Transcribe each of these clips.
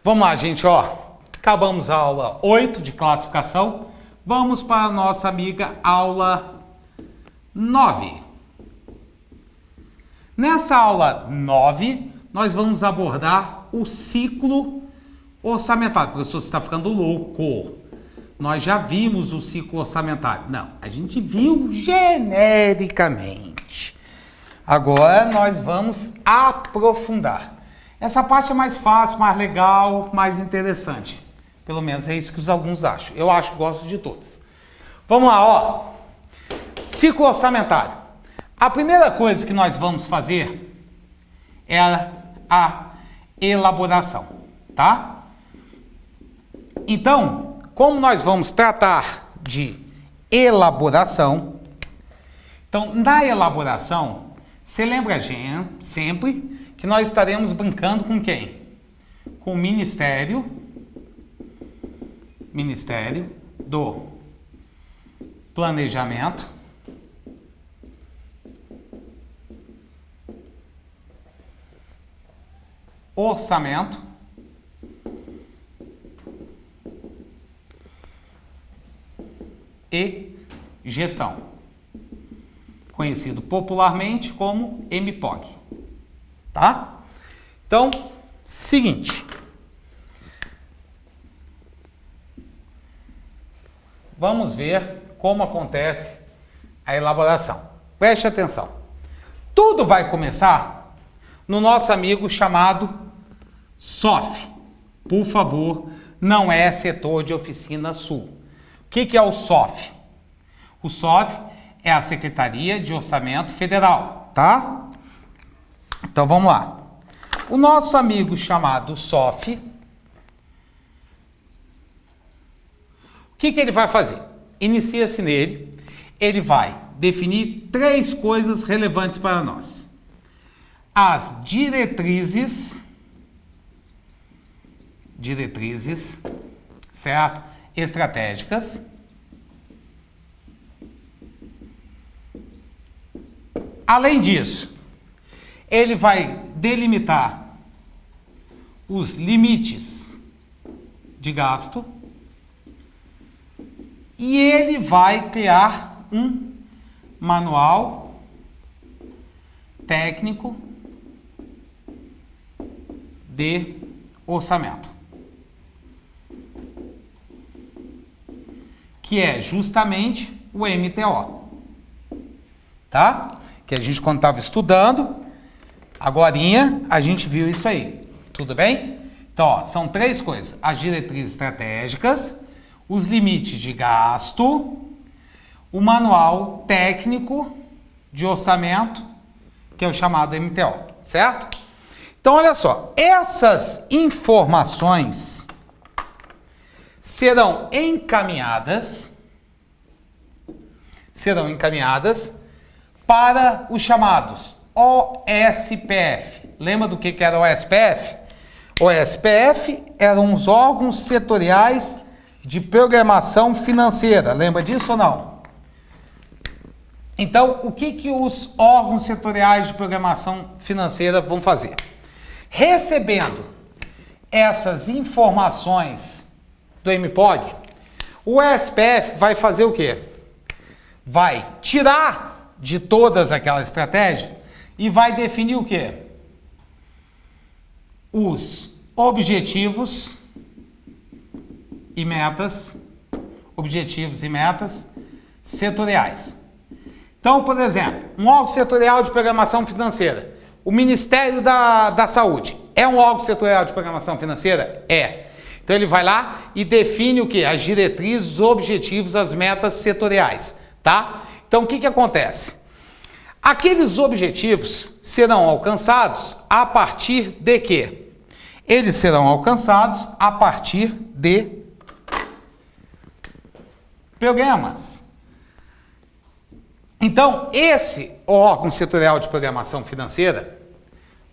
Vamos lá, gente, ó. Acabamos a aula 8 de classificação. Vamos para a nossa amiga aula 9. Nessa aula 9, nós vamos abordar o ciclo orçamentário. Professor, você está ficando louco. Nós já vimos o ciclo orçamentário. Não, a gente viu genericamente. Agora nós vamos aprofundar. Essa parte é mais fácil, mais legal, mais interessante. Pelo menos é isso que os alunos acham. Eu acho que gosto de todas. Vamos lá, ó. Ciclo orçamentário. A primeira coisa que nós vamos fazer é a elaboração, tá? Então, como nós vamos tratar de elaboração, então, na elaboração, você lembra, gente, sempre que nós estaremos brincando com quem? Com o Ministério do Planejamento Orçamento e Gestão, conhecido popularmente como MPOG, tá? Então, seguinte, vamos ver como acontece a elaboração. Preste atenção. Tudo vai começar no nosso amigo chamado SOF. Por favor, não é setor de oficina sul. O que é o SOF? O SOF é a Secretaria de Orçamento Federal, tá? Então vamos lá. O nosso amigo chamado SOF, o que ele vai fazer? Inicia-se nele, ele vai definir três coisas relevantes para nós. As diretrizes, certo? Estratégicas. Além disso, ele vai delimitar os limites de gasto e ele vai criar um manual técnico de orçamento, que é justamente o MTO, tá? Que a gente, quando estava estudando, agorinha, a gente viu isso aí, tudo bem? Então, ó, são três coisas: as diretrizes estratégicas, os limites de gasto, o manual técnico de orçamento, que é o chamado MTO, certo? Então, olha só, essas informações serão encaminhadas para os chamados OSPF. Lembra do que era o OSPF? O OSPF eram os órgãos setoriais de programação financeira. Lembra disso ou não? Então, o que os órgãos setoriais de programação financeira vão fazer? Recebendo essas informações do MPOG, o OSPF vai fazer o quê? Vai tirar de todas aquelas estratégias e vai definir o quê? Os objetivos e metas setoriais. Então, por exemplo, um órgão setorial de programação financeira, o Ministério da Saúde, é um órgão setorial de programação financeira? É. Então ele vai lá e define o quê? As diretrizes, os objetivos, as metas setoriais, tá? Então o que acontece? Aqueles objetivos serão alcançados a partir de quê? Eles serão alcançados a partir de programas. Então, esse órgão setorial de programação financeira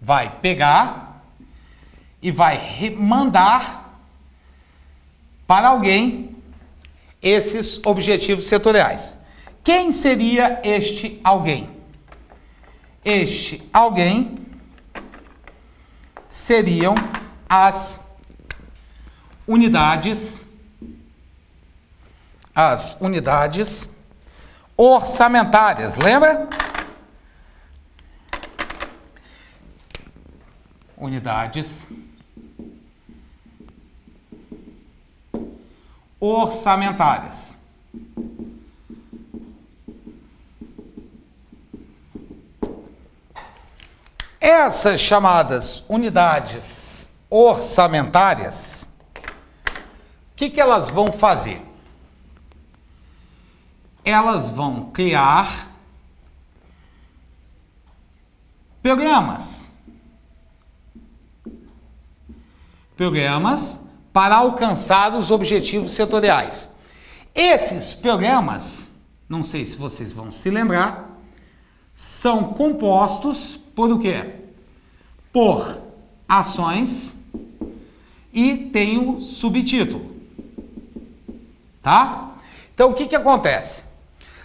vai pegar e vai mandar para alguém esses objetivos setoriais. Quem seria este alguém? Este alguém seriam as unidades orçamentárias, lembra? Unidades orçamentárias. Essas chamadas unidades orçamentárias, o que elas vão fazer? Elas vão criar programas para alcançar os objetivos setoriais. Esses programas, não sei se vocês vão se lembrar, são compostos por o quê? Por ações e tem o subtítulo, tá? Então, o que acontece?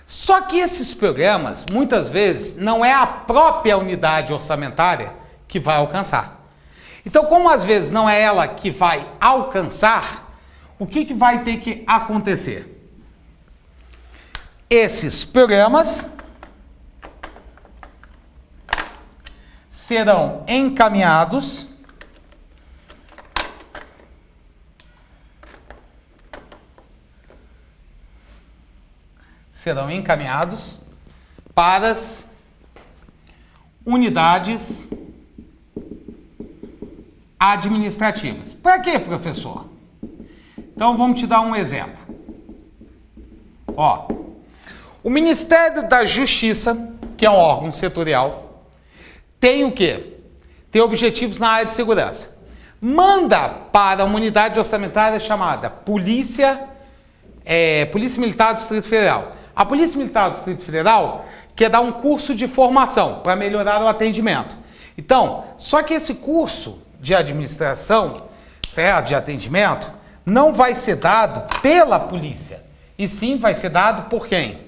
Só que esses programas, muitas vezes, não é a própria unidade orçamentária que vai alcançar. Então, como às vezes não é ela que vai alcançar, o que vai ter que acontecer? Esses programas serão encaminhados para as unidades administrativas. Para quê, professor? Então, vamos te dar um exemplo. Ó, o Ministério da Justiça, que é um órgão setorial, tem o quê? Tem objetivos na área de segurança. Manda para uma unidade orçamentária chamada Polícia Militar do Distrito Federal. A Polícia Militar do Distrito Federal quer dar um curso de formação para melhorar o atendimento. Então, só que esse curso de administração, certo, de atendimento, não vai ser dado pela polícia, e sim vai ser dado por quem?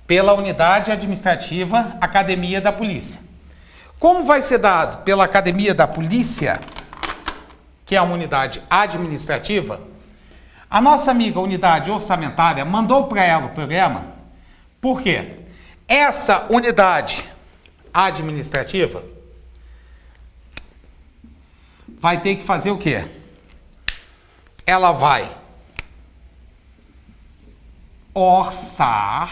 Pela unidade administrativa Academia da Polícia. Como vai ser dado pela Academia da Polícia, que é uma unidade administrativa, a nossa amiga unidade orçamentária mandou para ela o programa. Por quê? Essa unidade administrativa vai ter que fazer o quê? Ela vai orça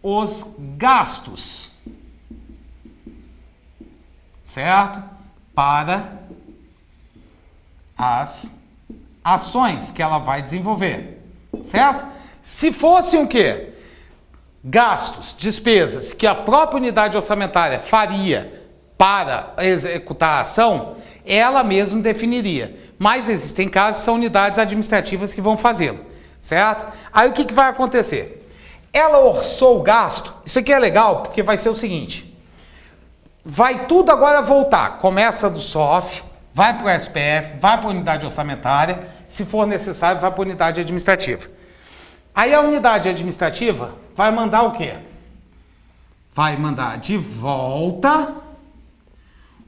os gastos, certo? Para as ações que ela vai desenvolver, certo? Se fossem o quê? Gastos, despesas que a própria unidade orçamentária faria para executar a ação, ela mesma definiria. Mas existem casos, são unidades administrativas que vão fazê-lo, certo? Aí o que vai acontecer? Ela orçou o gasto, isso aqui é legal porque vai ser o seguinte, vai tudo agora voltar, começa do SOF, vai para o SPF, vai para a unidade orçamentária, se for necessário, vai para a unidade administrativa. Aí a unidade administrativa vai mandar o quê? Vai mandar de volta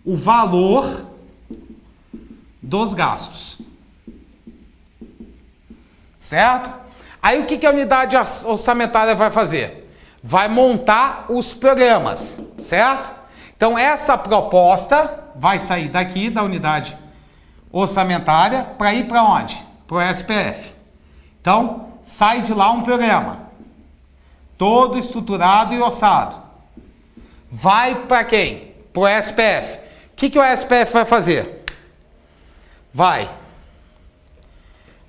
o valor dos gastos. Certo? Aí o que a unidade orçamentária vai fazer? Vai montar os programas, certo? Então essa proposta vai sair daqui da unidade orçamentária para ir para onde? Para o SPF. Então sai de lá um programa, todo estruturado e orçado. Vai para quem? Para o SPF. O que o SPF vai fazer? Vai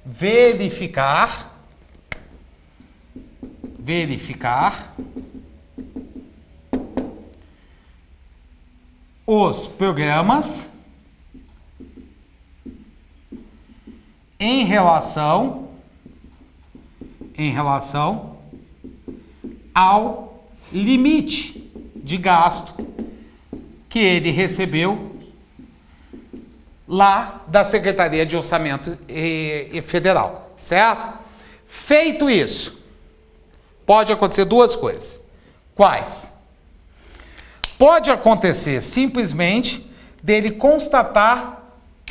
verificar os programas em relação ao limite de gasto que ele recebeu lá da Secretaria de Orçamento Federal, certo? Feito isso, pode acontecer duas coisas. Quais? Pode acontecer simplesmente dele constatar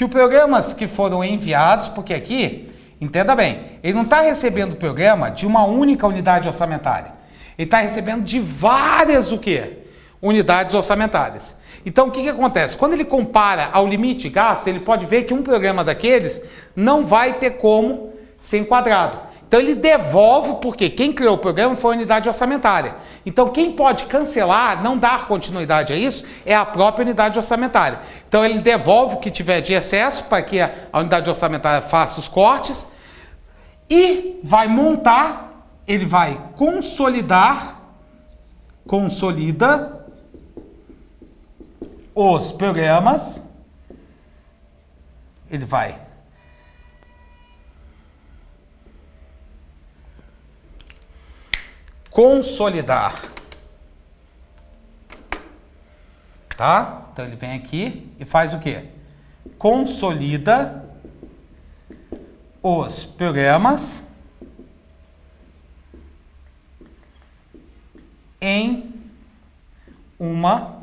que os programas que foram enviados, porque aqui, entenda bem, ele não está recebendo o programa de uma única unidade orçamentária. Ele está recebendo de várias o quê? Unidades orçamentárias. Então, o que acontece? Quando ele compara ao limite de gasto, ele pode ver que um programa daqueles não vai ter como ser enquadrado. Então, ele devolve, porque quem criou o programa foi a unidade orçamentária. Então, quem pode cancelar, não dar continuidade a isso, é a própria unidade orçamentária. Então, ele devolve o que tiver de excesso para que a unidade orçamentária faça os cortes e vai montar, ele vai consolida os programas, ele vai consolidar, tá? Então ele vem aqui e faz o quê? Consolida os programas em uma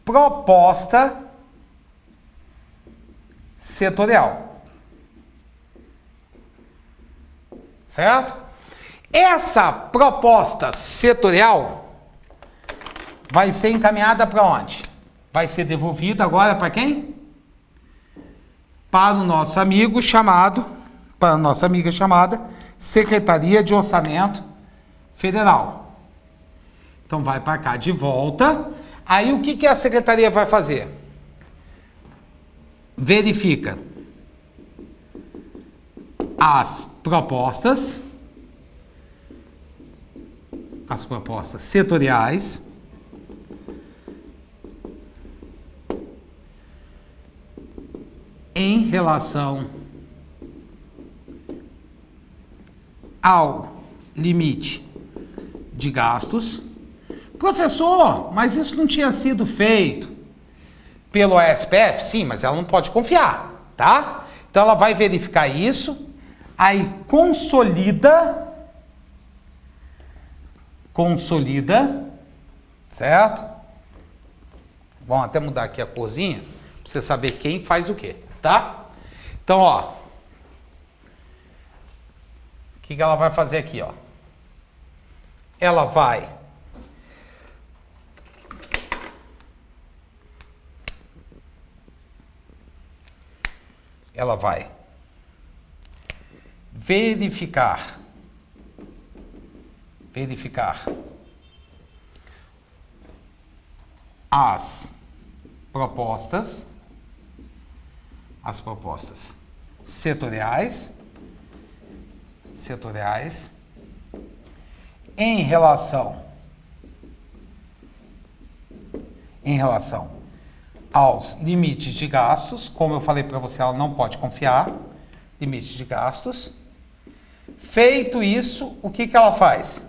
proposta setorial. Certo? Essa proposta setorial vai ser encaminhada para onde? Vai ser devolvida agora para quem? Para o nosso amigo chamado, para a nossa amiga chamada Secretaria de Orçamento Federal. Então vai para cá de volta. Aí o que a secretaria vai fazer? Verifica as propostas setoriais em relação ao limite de gastos. Professor, mas isso não tinha sido feito pelo SPF? Sim, mas ela não pode confiar, tá? Então ela vai verificar isso, aí consolida, certo? Vamos até mudar aqui a corzinha, para você saber quem faz o quê, tá? Então, ó, o que ela vai fazer aqui, ó? Ela vai verificar as propostas setoriais em relação aos limites de gastos. Como eu falei para você, ela não pode confiar. Limites de gastos. Feito isso, o que ela faz?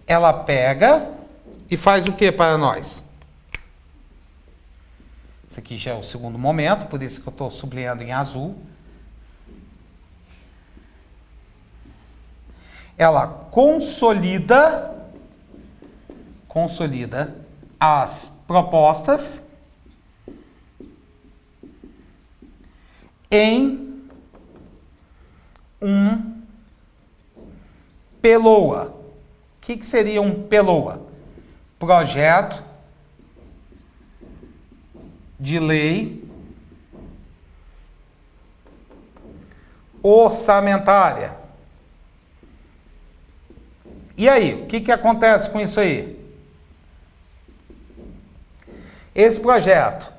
Ela pega e faz o que para nós? Esse aqui já é o segundo momento, por isso que eu estou sublinhando em azul. Ela consolida as propostas em um PLOA. O que seria um PLOA? Projeto de lei orçamentária. E aí, o que acontece com isso aí? Esse projeto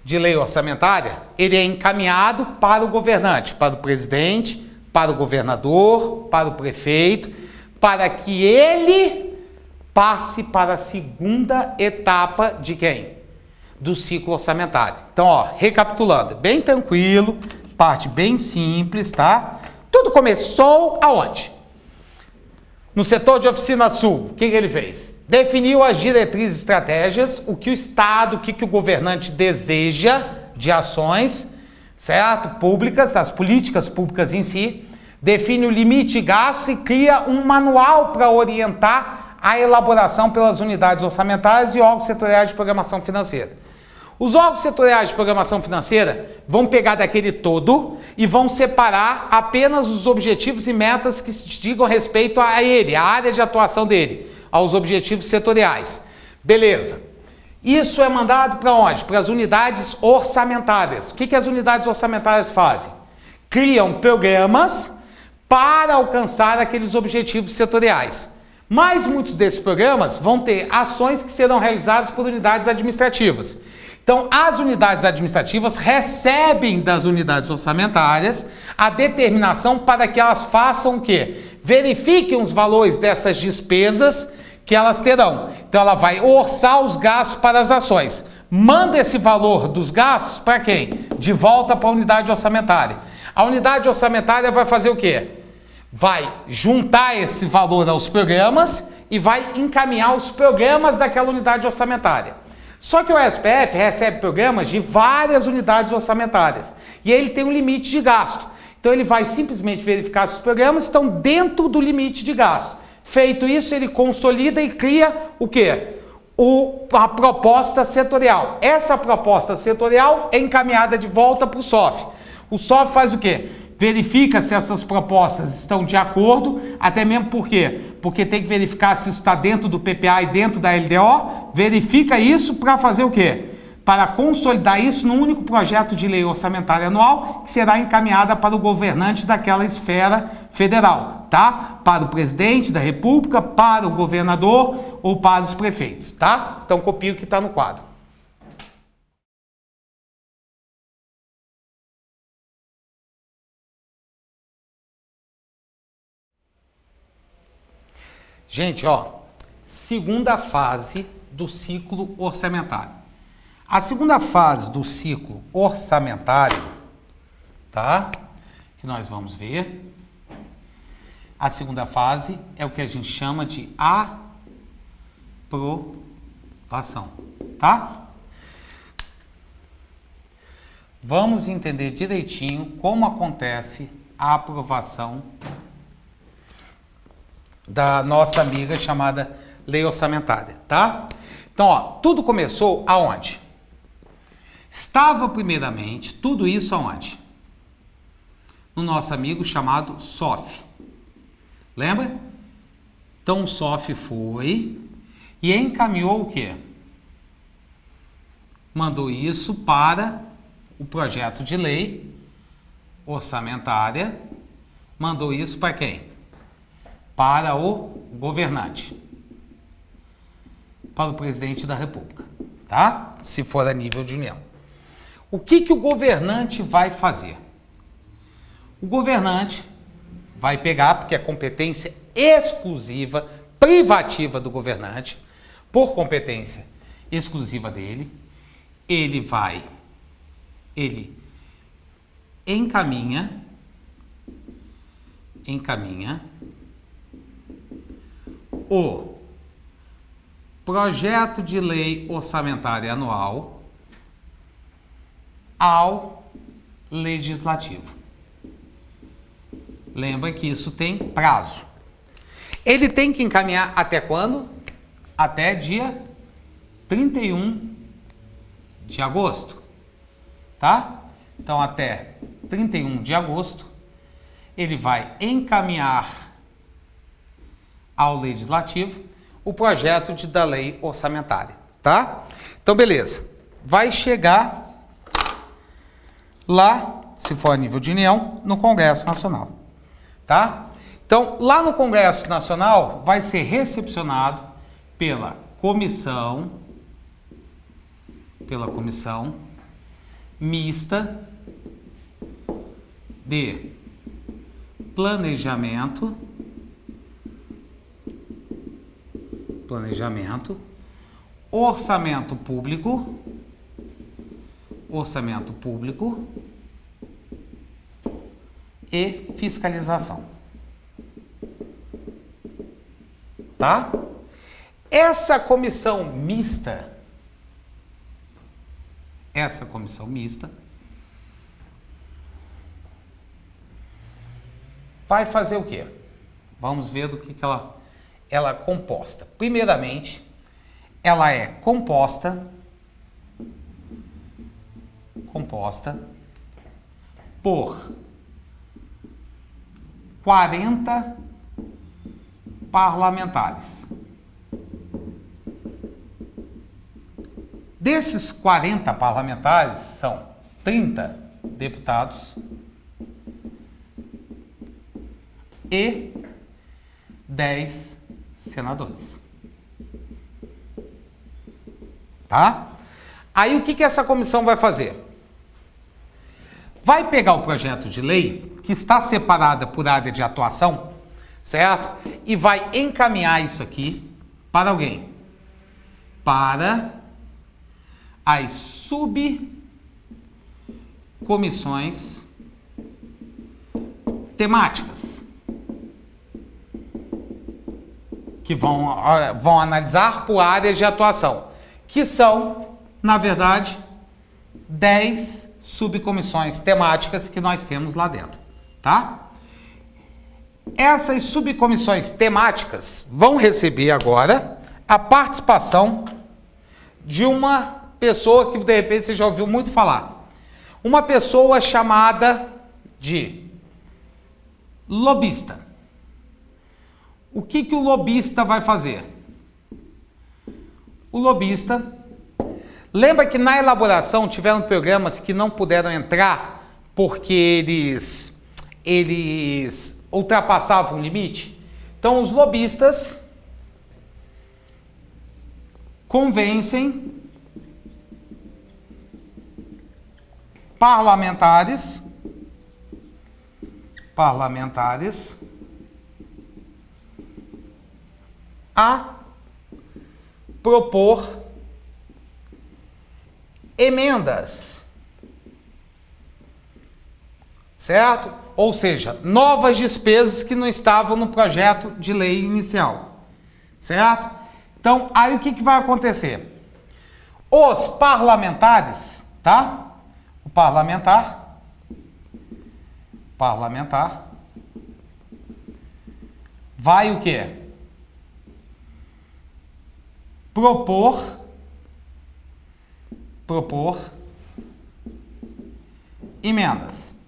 de lei orçamentária, ele é encaminhado para o governante, para o presidente, para o governador, para o prefeito, para que ele passe para a segunda etapa de quem? Do ciclo orçamentário. Então, ó, recapitulando, bem tranquilo, parte bem simples, tá? Tudo começou aonde? No setor de oficina sul, o que ele fez? Definiu as diretrizes e estratégias, o que o Estado, o que o governante deseja de ações, certo? Públicas, as políticas públicas em si, define o limite de gasto e cria um manual para orientar a elaboração pelas unidades orçamentárias e órgãos setoriais de programação financeira. Os órgãos setoriais de programação financeira vão pegar daquele todo e vão separar apenas os objetivos e metas que se digam respeito a ele, a área de atuação dele, aos objetivos setoriais. Beleza. Isso é mandado para onde? Para as unidades orçamentárias. O que as unidades orçamentárias fazem? Criam programas para alcançar aqueles objetivos setoriais. Mas muitos desses programas vão ter ações que serão realizadas por unidades administrativas. Então, as unidades administrativas recebem das unidades orçamentárias a determinação para que elas façam o quê? Verifiquem os valores dessas despesas que elas terão. Então, ela vai orçar os gastos para as ações. Manda esse valor dos gastos para quem? De volta para a unidade orçamentária. A unidade orçamentária vai fazer o quê? Vai juntar esse valor aos programas e vai encaminhar os programas daquela unidade orçamentária. Só que o SPF recebe programas de várias unidades orçamentárias e ele tem um limite de gasto. Então ele vai simplesmente verificar se os programas estão dentro do limite de gasto. Feito isso, ele consolida e cria o quê? A proposta setorial. Essa proposta setorial é encaminhada de volta para o SOF. O SOF faz o quê? Verifica se essas propostas estão de acordo, até mesmo por quê? Porque tem que verificar se isso está dentro do PPA e dentro da LDO, verifica isso para fazer o quê? Para consolidar isso num único projeto de lei orçamentária anual, que será encaminhada para o governante daquela esfera federal, tá? Para o presidente da República, para o governador ou para os prefeitos, tá? Então copia o que está no quadro. Gente, ó, segunda fase do ciclo orçamentário. A segunda fase do ciclo orçamentário, tá? Que nós vamos ver. A segunda fase é o que a gente chama de aprovação, tá? Vamos entender direitinho como acontece a aprovação da nossa amiga chamada lei orçamentária, tá? Então, ó, tudo começou aonde? Estava primeiramente tudo isso aonde? No nosso amigo chamado SOF. Lembra? Então o SOF foi e encaminhou o quê? Mandou isso para o projeto de lei orçamentária. Mandou isso para quem? Para o governante, para o presidente da República, tá? Se for a nível de União. O que o governante vai fazer? O governante vai pegar, porque é competência exclusiva, privativa do governante, por competência exclusiva dele, ele encaminha o projeto de lei orçamentária anual ao legislativo. Lembra que isso tem prazo. Ele tem que encaminhar até quando? Até dia 31 de agosto, tá? Então, até 31 de agosto, ele vai encaminhar ao legislativo o projeto da lei orçamentária, tá? Então, beleza. Vai chegar lá, se for a nível de União, no Congresso Nacional, tá? Então, lá no Congresso Nacional, vai ser recepcionado pela comissão mista de planejamento, orçamento público e fiscalização. Tá? Essa comissão mista vai fazer o quê? Vamos ver do que ela é composta. Primeiramente, ela é composta composta por 40 parlamentares. Desses 40 parlamentares, são 30 deputados e 10 senadores. Tá? Aí o que essa comissão vai fazer? Vai pegar o projeto de lei, que está separada por área de atuação, certo? E vai encaminhar isso aqui para alguém. Para as subcomissões temáticas, que vão analisar por áreas de atuação, que são, na verdade, 10 subcomissões temáticas que nós temos lá dentro, tá? Essas subcomissões temáticas vão receber agora a participação de uma pessoa que de repente você já ouviu muito falar. Uma pessoa chamada de lobista. O que o lobista vai fazer? O lobista... Lembra que na elaboração tiveram programas que não puderam entrar porque eles ultrapassavam o limite? Então os lobistas convencem parlamentares a propor emendas, certo? Ou seja, novas despesas que não estavam no projeto de lei inicial, certo? Então, aí o que vai acontecer? Os parlamentares, tá? O parlamentar vai o quê? Propor emendas,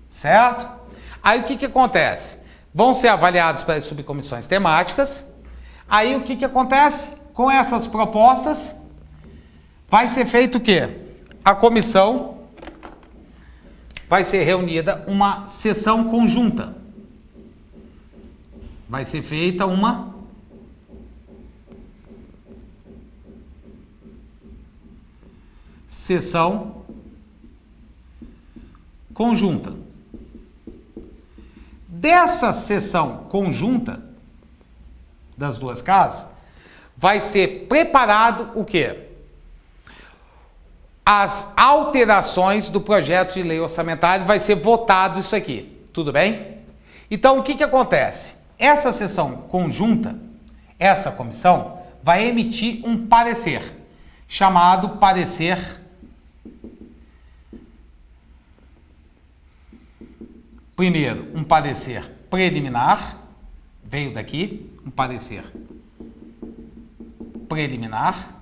certo? Aí o que acontece? Vão ser avaliados pelas subcomissões temáticas. Aí o que acontece? Com essas propostas, vai ser feito o quê? A comissão vai ser reunida uma sessão conjunta. Vai ser feita uma sessão conjunta. Dessa sessão conjunta das duas casas, vai ser preparado o quê? As alterações do projeto de lei orçamentária, vai ser votado isso aqui, tudo bem? Então, o que acontece? Essa sessão conjunta, essa comissão, vai emitir um parecer, chamado parecer primeiro, um parecer preliminar, veio daqui, um parecer preliminar,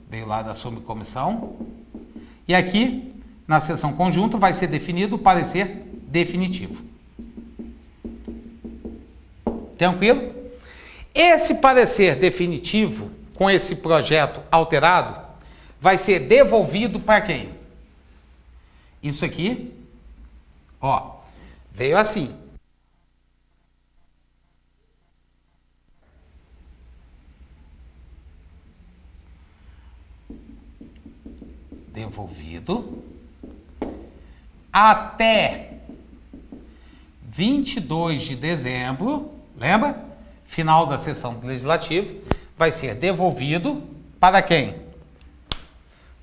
veio lá da subcomissão, e aqui, na sessão conjunta, vai ser definido o parecer definitivo. Tranquilo? Esse parecer definitivo, com esse projeto alterado, vai ser devolvido para quem? Isso aqui, ó, veio assim. Devolvido até 22 de dezembro, lembra? Final da sessão do Legislativo, vai ser devolvido para quem?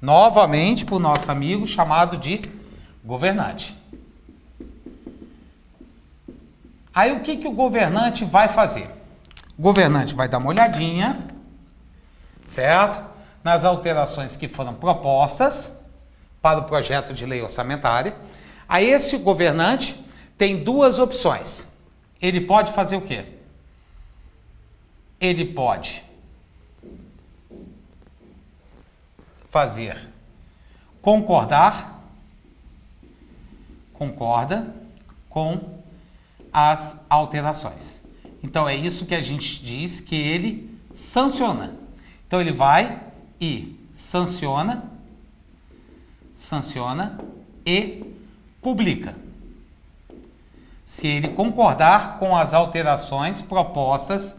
Novamente para o nosso amigo chamado de governante. Aí o que o governante vai fazer? O governante vai dar uma olhadinha, certo? Nas alterações que foram propostas para o projeto de lei orçamentária. Aí esse governante tem duas opções. Ele pode fazer o quê? Ele pode fazer concordar, concorda com as alterações. Então, é isso que a gente diz que ele sanciona. Então, ele vai e sanciona e publica. Se ele concordar com as alterações propostas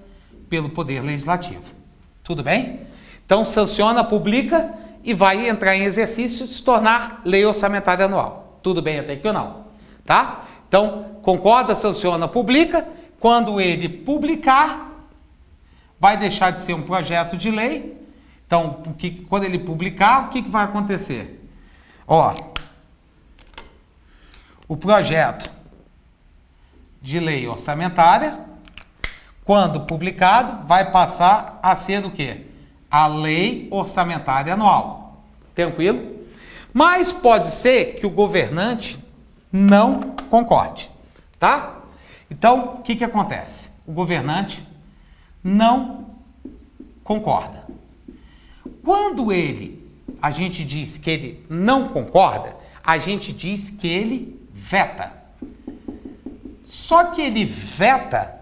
pelo Poder Legislativo. Tudo bem? Então, sanciona, publica e vai entrar em exercício e se tornar lei orçamentária anual. Tudo bem até aqui ou não? Tá? Então, concorda, sanciona, publica. Quando ele publicar, vai deixar de ser um projeto de lei. Então, quando ele publicar, o que vai acontecer? Ó, o projeto de lei orçamentária, quando publicado, vai passar a ser o quê? A lei orçamentária anual. Tranquilo? Mas pode ser que o governante não concorde, tá? Então, o que acontece? O governante não concorda. Quando a gente diz que ele não concorda, a gente diz que ele veta. Só que ele veta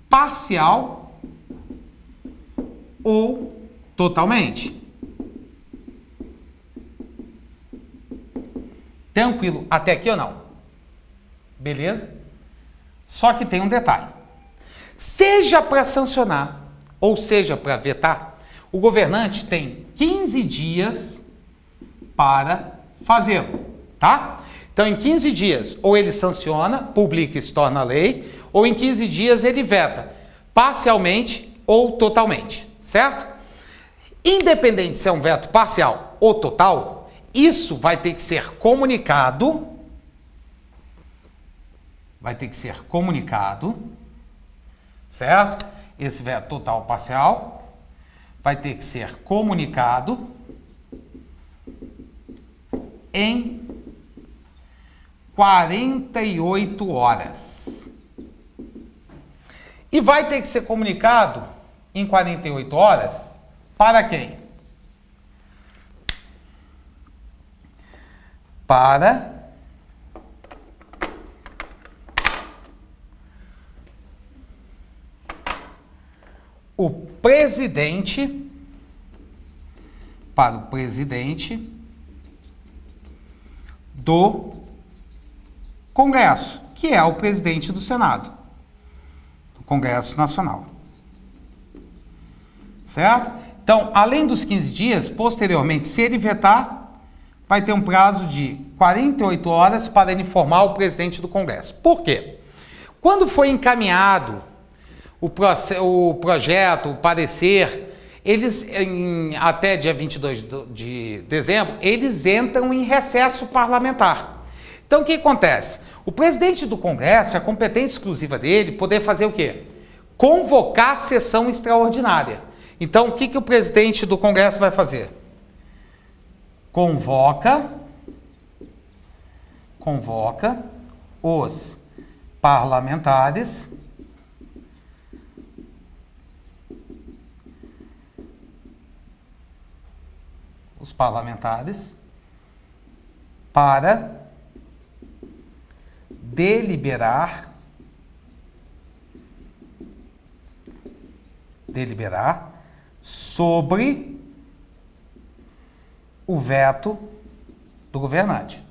parcial ou totalmente. Tranquilo até aqui ou não? Beleza? Só que tem um detalhe. Seja para sancionar ou seja para vetar, o governante tem 15 dias para fazê-lo, tá? Então, em 15 dias, ou ele sanciona, publica e se torna lei, ou em 15 dias ele veta, parcialmente ou totalmente, certo? Independente se é um veto parcial ou total, isso vai ter que ser comunicado, certo? Esse veto total ou parcial vai ter que ser comunicado em 48 horas. E vai ter que ser comunicado em 48 horas para quem? Para o presidente, do Congresso, que é o presidente do Senado, do Congresso Nacional. Certo? Então, além dos 15 dias, posteriormente, se ele vetar, vai ter um prazo de 48 horas para ele informar o presidente do Congresso. Por quê? Quando foi encaminhado o projeto, o parecer, eles, até dia 22 de dezembro, eles entram em recesso parlamentar. Então, o que acontece? O presidente do Congresso, a competência exclusiva dele, poder fazer o quê? Convocar sessão extraordinária. Então, o que o presidente do Congresso vai fazer? Convoca os parlamentares para deliberar sobre o veto do governante.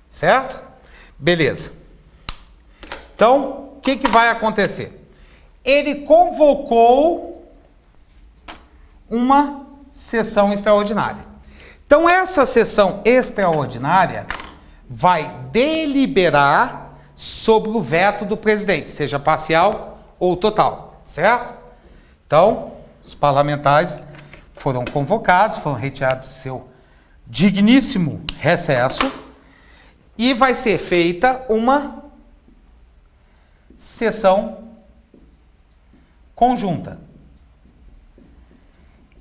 Certo? Beleza. Então, o que vai acontecer? Ele convocou uma sessão extraordinária. Então, essa sessão extraordinária vai deliberar sobre o veto do presidente, seja parcial ou total, certo? Então, os parlamentares foram convocados, foram retirados do seu digníssimo recesso e vai ser feita uma sessão conjunta.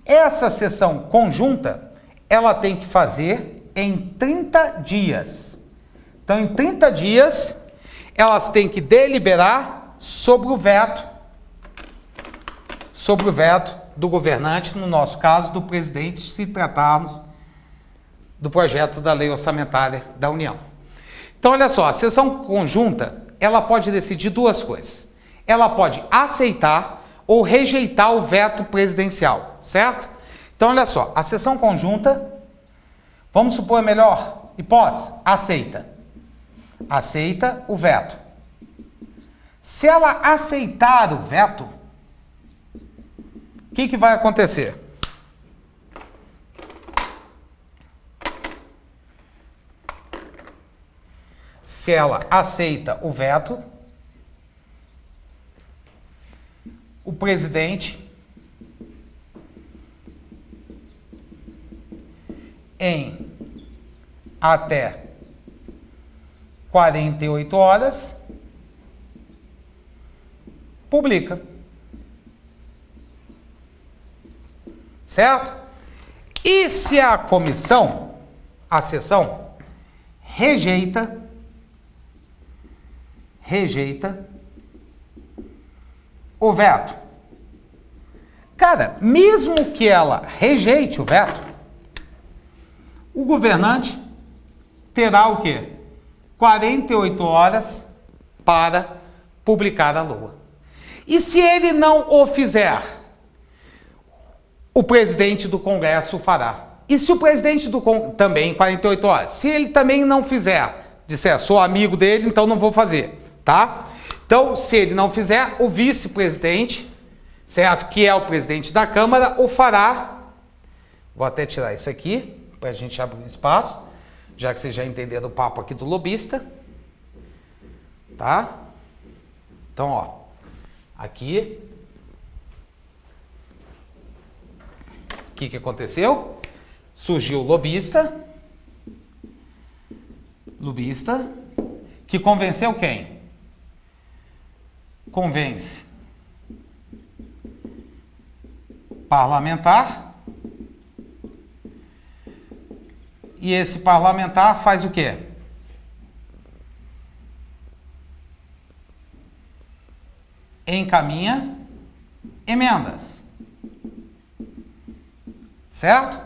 Essa sessão conjunta, ela tem que fazer em 30 dias. Então, em 30 dias, elas têm que deliberar sobre o veto do governante, no nosso caso, do presidente, se tratarmos do projeto da lei orçamentária da União. Então, olha só, a sessão conjunta, ela pode decidir duas coisas. Ela pode aceitar ou rejeitar o veto presidencial, certo? Então, olha só, a sessão conjunta, vamos supor a melhor hipótese, aceita. Aceita o veto. Se ela aceitar o veto, o que vai acontecer? Se ela aceita o veto, o presidente, em até 48 horas, publica. Certo? E se a comissão, a sessão, rejeita o veto. Cara, mesmo que ela rejeite o veto, o governante terá o quê? 48 horas para publicar a LOA. E se ele não o fizer, o presidente do Congresso fará. E se o presidente do Congresso, também 48 horas, se ele também não fizer, disser, sou amigo dele, então não vou fazer, tá? Então, se ele não fizer, o vice-presidente, certo? Que é o presidente da Câmara, o fará. Vou até tirar isso aqui, para a gente abrir um espaço, já que vocês já entenderam o papo aqui do lobista. Tá? Então, ó, aqui. O que aconteceu? Surgiu o lobista, que convenceu quem? Convence parlamentar, e esse parlamentar faz o quê? Encaminha emendas. Certo?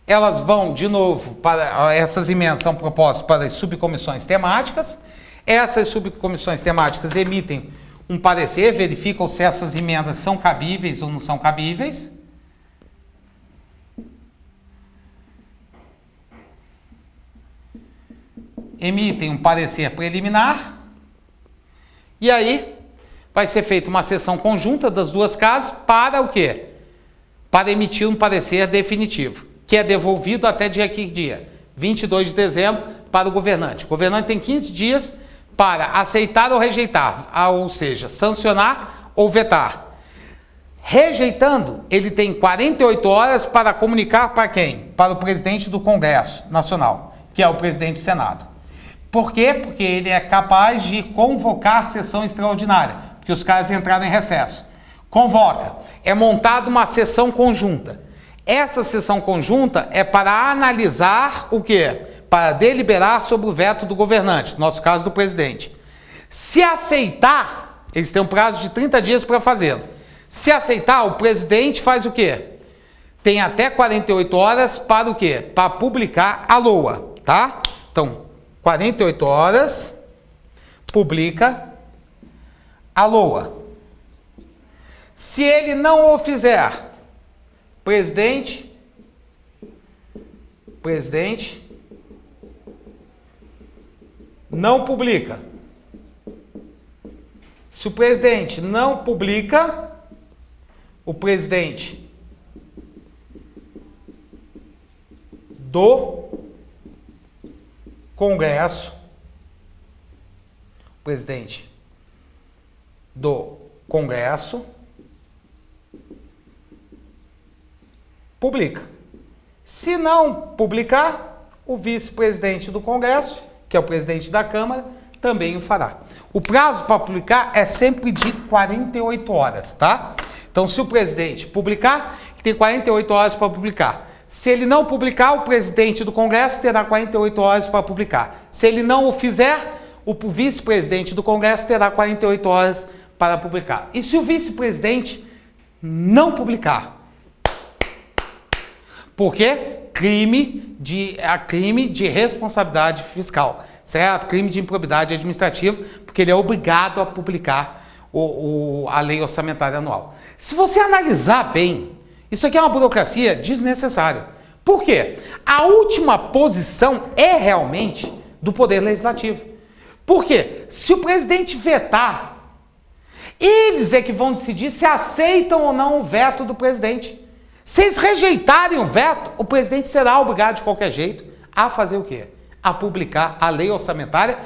Elas vão, de novo, para essas emendas são propostas para as subcomissões temáticas. Essas subcomissões temáticas emitem um parecer, verificam se essas emendas são cabíveis ou não são cabíveis. Emitem um parecer preliminar. E aí vai ser feita uma sessão conjunta das duas casas para o quê? Para emitir um parecer definitivo, que é devolvido até que dia? 22 de dezembro para o governante. O governante tem 15 dias para aceitar ou rejeitar, ou seja, sancionar ou vetar. Rejeitando, ele tem 48 horas para comunicar para quem? Para o presidente do Congresso Nacional, que é o presidente do Senado. Por quê? Porque ele é capaz de convocar sessão extraordinária, porque os caras entraram em recesso. Convoca, é montada uma sessão conjunta. Essa sessão conjunta é para analisar o quê? Para deliberar sobre o veto do governante, no nosso caso do presidente. Se aceitar, eles têm um prazo de 30 dias para fazê-lo. Se aceitar, o presidente faz o quê? Tem até 48 horas para o quê? Para publicar a LOA, tá? Então, 48 horas, publica a LOA. Se ele não o fizer, presidente não publica. Se o presidente não publica, o presidente do Congresso, publica. Se não publicar, o vice-presidente do Congresso, que é o presidente da Câmara, também o fará. O prazo para publicar é sempre de 48 horas, tá? Então, se o presidente publicar, ele tem 48 horas para publicar. Se ele não publicar, o presidente do Congresso terá 48 horas para publicar. Se ele não o fizer, o vice-presidente do Congresso terá 48 horas para publicar. E se o vice-presidente não publicar? Porque crime de responsabilidade fiscal, certo? Crime de improbidade administrativa, porque ele é obrigado a publicar a lei orçamentária anual. Se você analisar bem, isso aqui é uma burocracia desnecessária. Por quê? A última posição é realmente do Poder Legislativo. Por quê? Se o presidente vetar, eles é que vão decidir se aceitam ou não o veto do presidente. Se eles rejeitarem o veto, o presidente será obrigado de qualquer jeito a fazer o quê? A publicar a lei orçamentária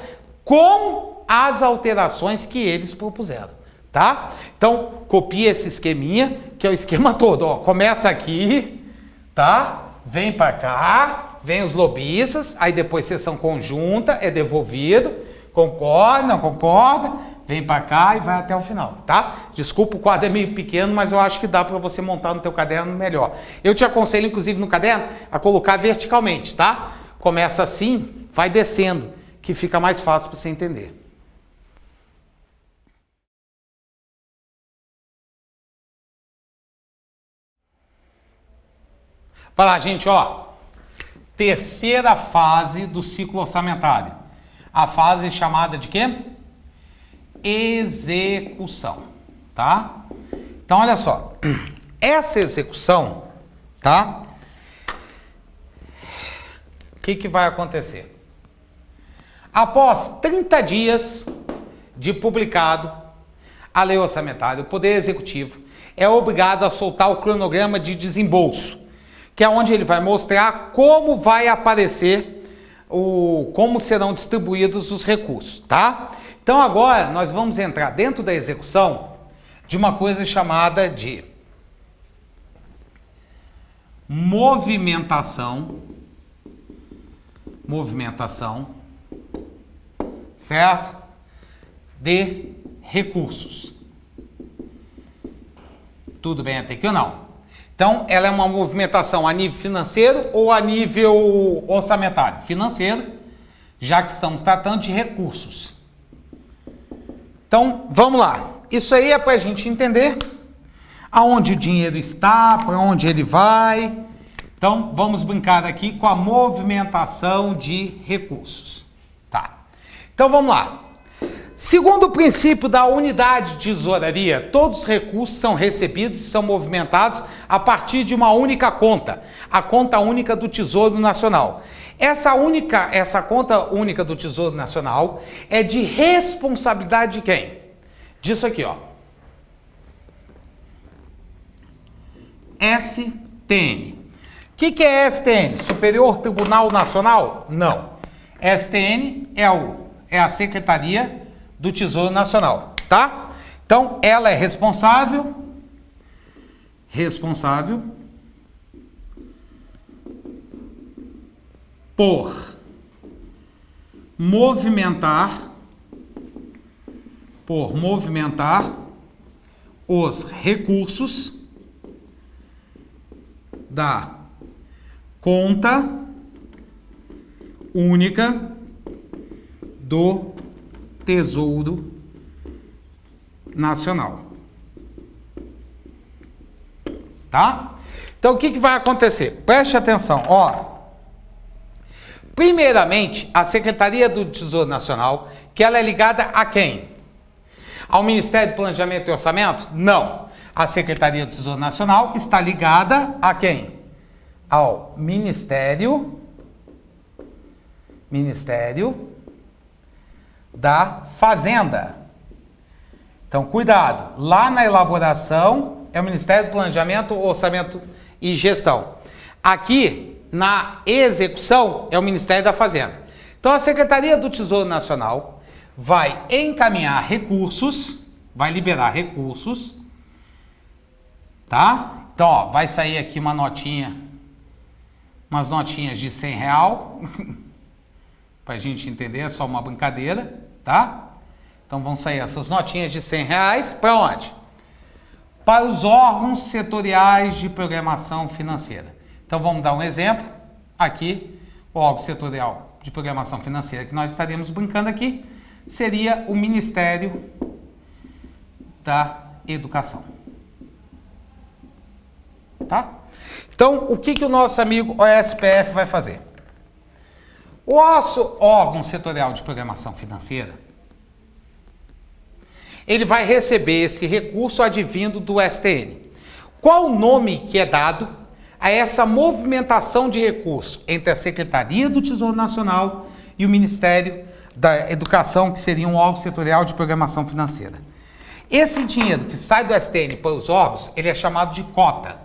com as alterações que eles propuseram, tá? Então, copia esse esqueminha, que é o esquema todo, ó. Começa aqui, tá? Vem para cá, vem os lobistas, aí depois sessão conjunta, é devolvido, concorda, não concorda, vem para cá e vai até o final, tá? Desculpa, o quadro é meio pequeno, mas eu acho que dá para você montar no teu caderno melhor. Eu te aconselho, inclusive, no caderno, a colocar verticalmente, tá? Começa assim, vai descendo, que fica mais fácil para você entender. Vai lá, gente, ó. Terceira fase do ciclo orçamentário. A fase chamada de quê? Execução, tá? Então, olha só. Essa execução, tá? O que vai acontecer? Após 30 dias de publicado a lei orçamentária, o Poder Executivo é obrigado a soltar o cronograma de desembolso, que é onde ele vai mostrar como vai aparecer, como serão distribuídos os recursos, tá? Então agora nós vamos entrar dentro da execução de uma coisa chamada de movimentação, certo? De recursos. Tudo bem até aqui ou não? Então, ela é uma movimentação a nível financeiro ou a nível orçamentário? Financeiro, já que estamos tratando de recursos. Então, vamos lá. Isso aí é para a gente entender aonde o dinheiro está, para onde ele vai. Então, vamos brincar aqui com a movimentação de recursos. Tá. Então, vamos lá. Segundo o princípio da unidade de tesouraria, todos os recursos são recebidos e são movimentados a partir de uma única conta, a conta única do Tesouro Nacional. Essa conta única do Tesouro Nacional é de responsabilidade de quem? Disso aqui, ó. STN. O que é STN? Superior Tribunal Nacional? Não. STN é a Secretaria do Tesouro Nacional, tá? Então, ela é responsável por movimentar os recursos da conta única do Tesouro Nacional. Tá? Então, o que vai acontecer? Preste atenção, ó. Primeiramente, a Secretaria do Tesouro Nacional, que ela é ligada a quem? Ao Ministério do Planejamento e Orçamento? Não. A Secretaria do Tesouro Nacional está ligada a quem? Ao Ministério da Fazenda. Então, cuidado. Lá na elaboração é o Ministério do Planejamento, Orçamento e Gestão. Aqui, na execução, é o Ministério da Fazenda. Então, a Secretaria do Tesouro Nacional vai encaminhar recursos, vai liberar recursos, tá? Então, ó, vai sair aqui uma notinha, umas notinhas de R$100, para a gente entender, é só uma brincadeira, tá? Então, vão sair essas notinhas de R$100 para onde? Para os órgãos setoriais de programação financeira. Então, vamos dar um exemplo. Aqui, o órgão setorial de programação financeira que nós estaríamos brincando aqui seria o Ministério da Educação. Tá? Então, o que o nosso amigo OSPF vai fazer? O nosso órgão setorial de programação financeira, ele vai receber esse recurso advindo do STN. Qual o nome que é dado a essa movimentação de recurso entre a Secretaria do Tesouro Nacional e o Ministério da Educação, que seria um órgão setorial de programação financeira? Esse dinheiro que sai do STN para os órgãos, ele é chamado de cota.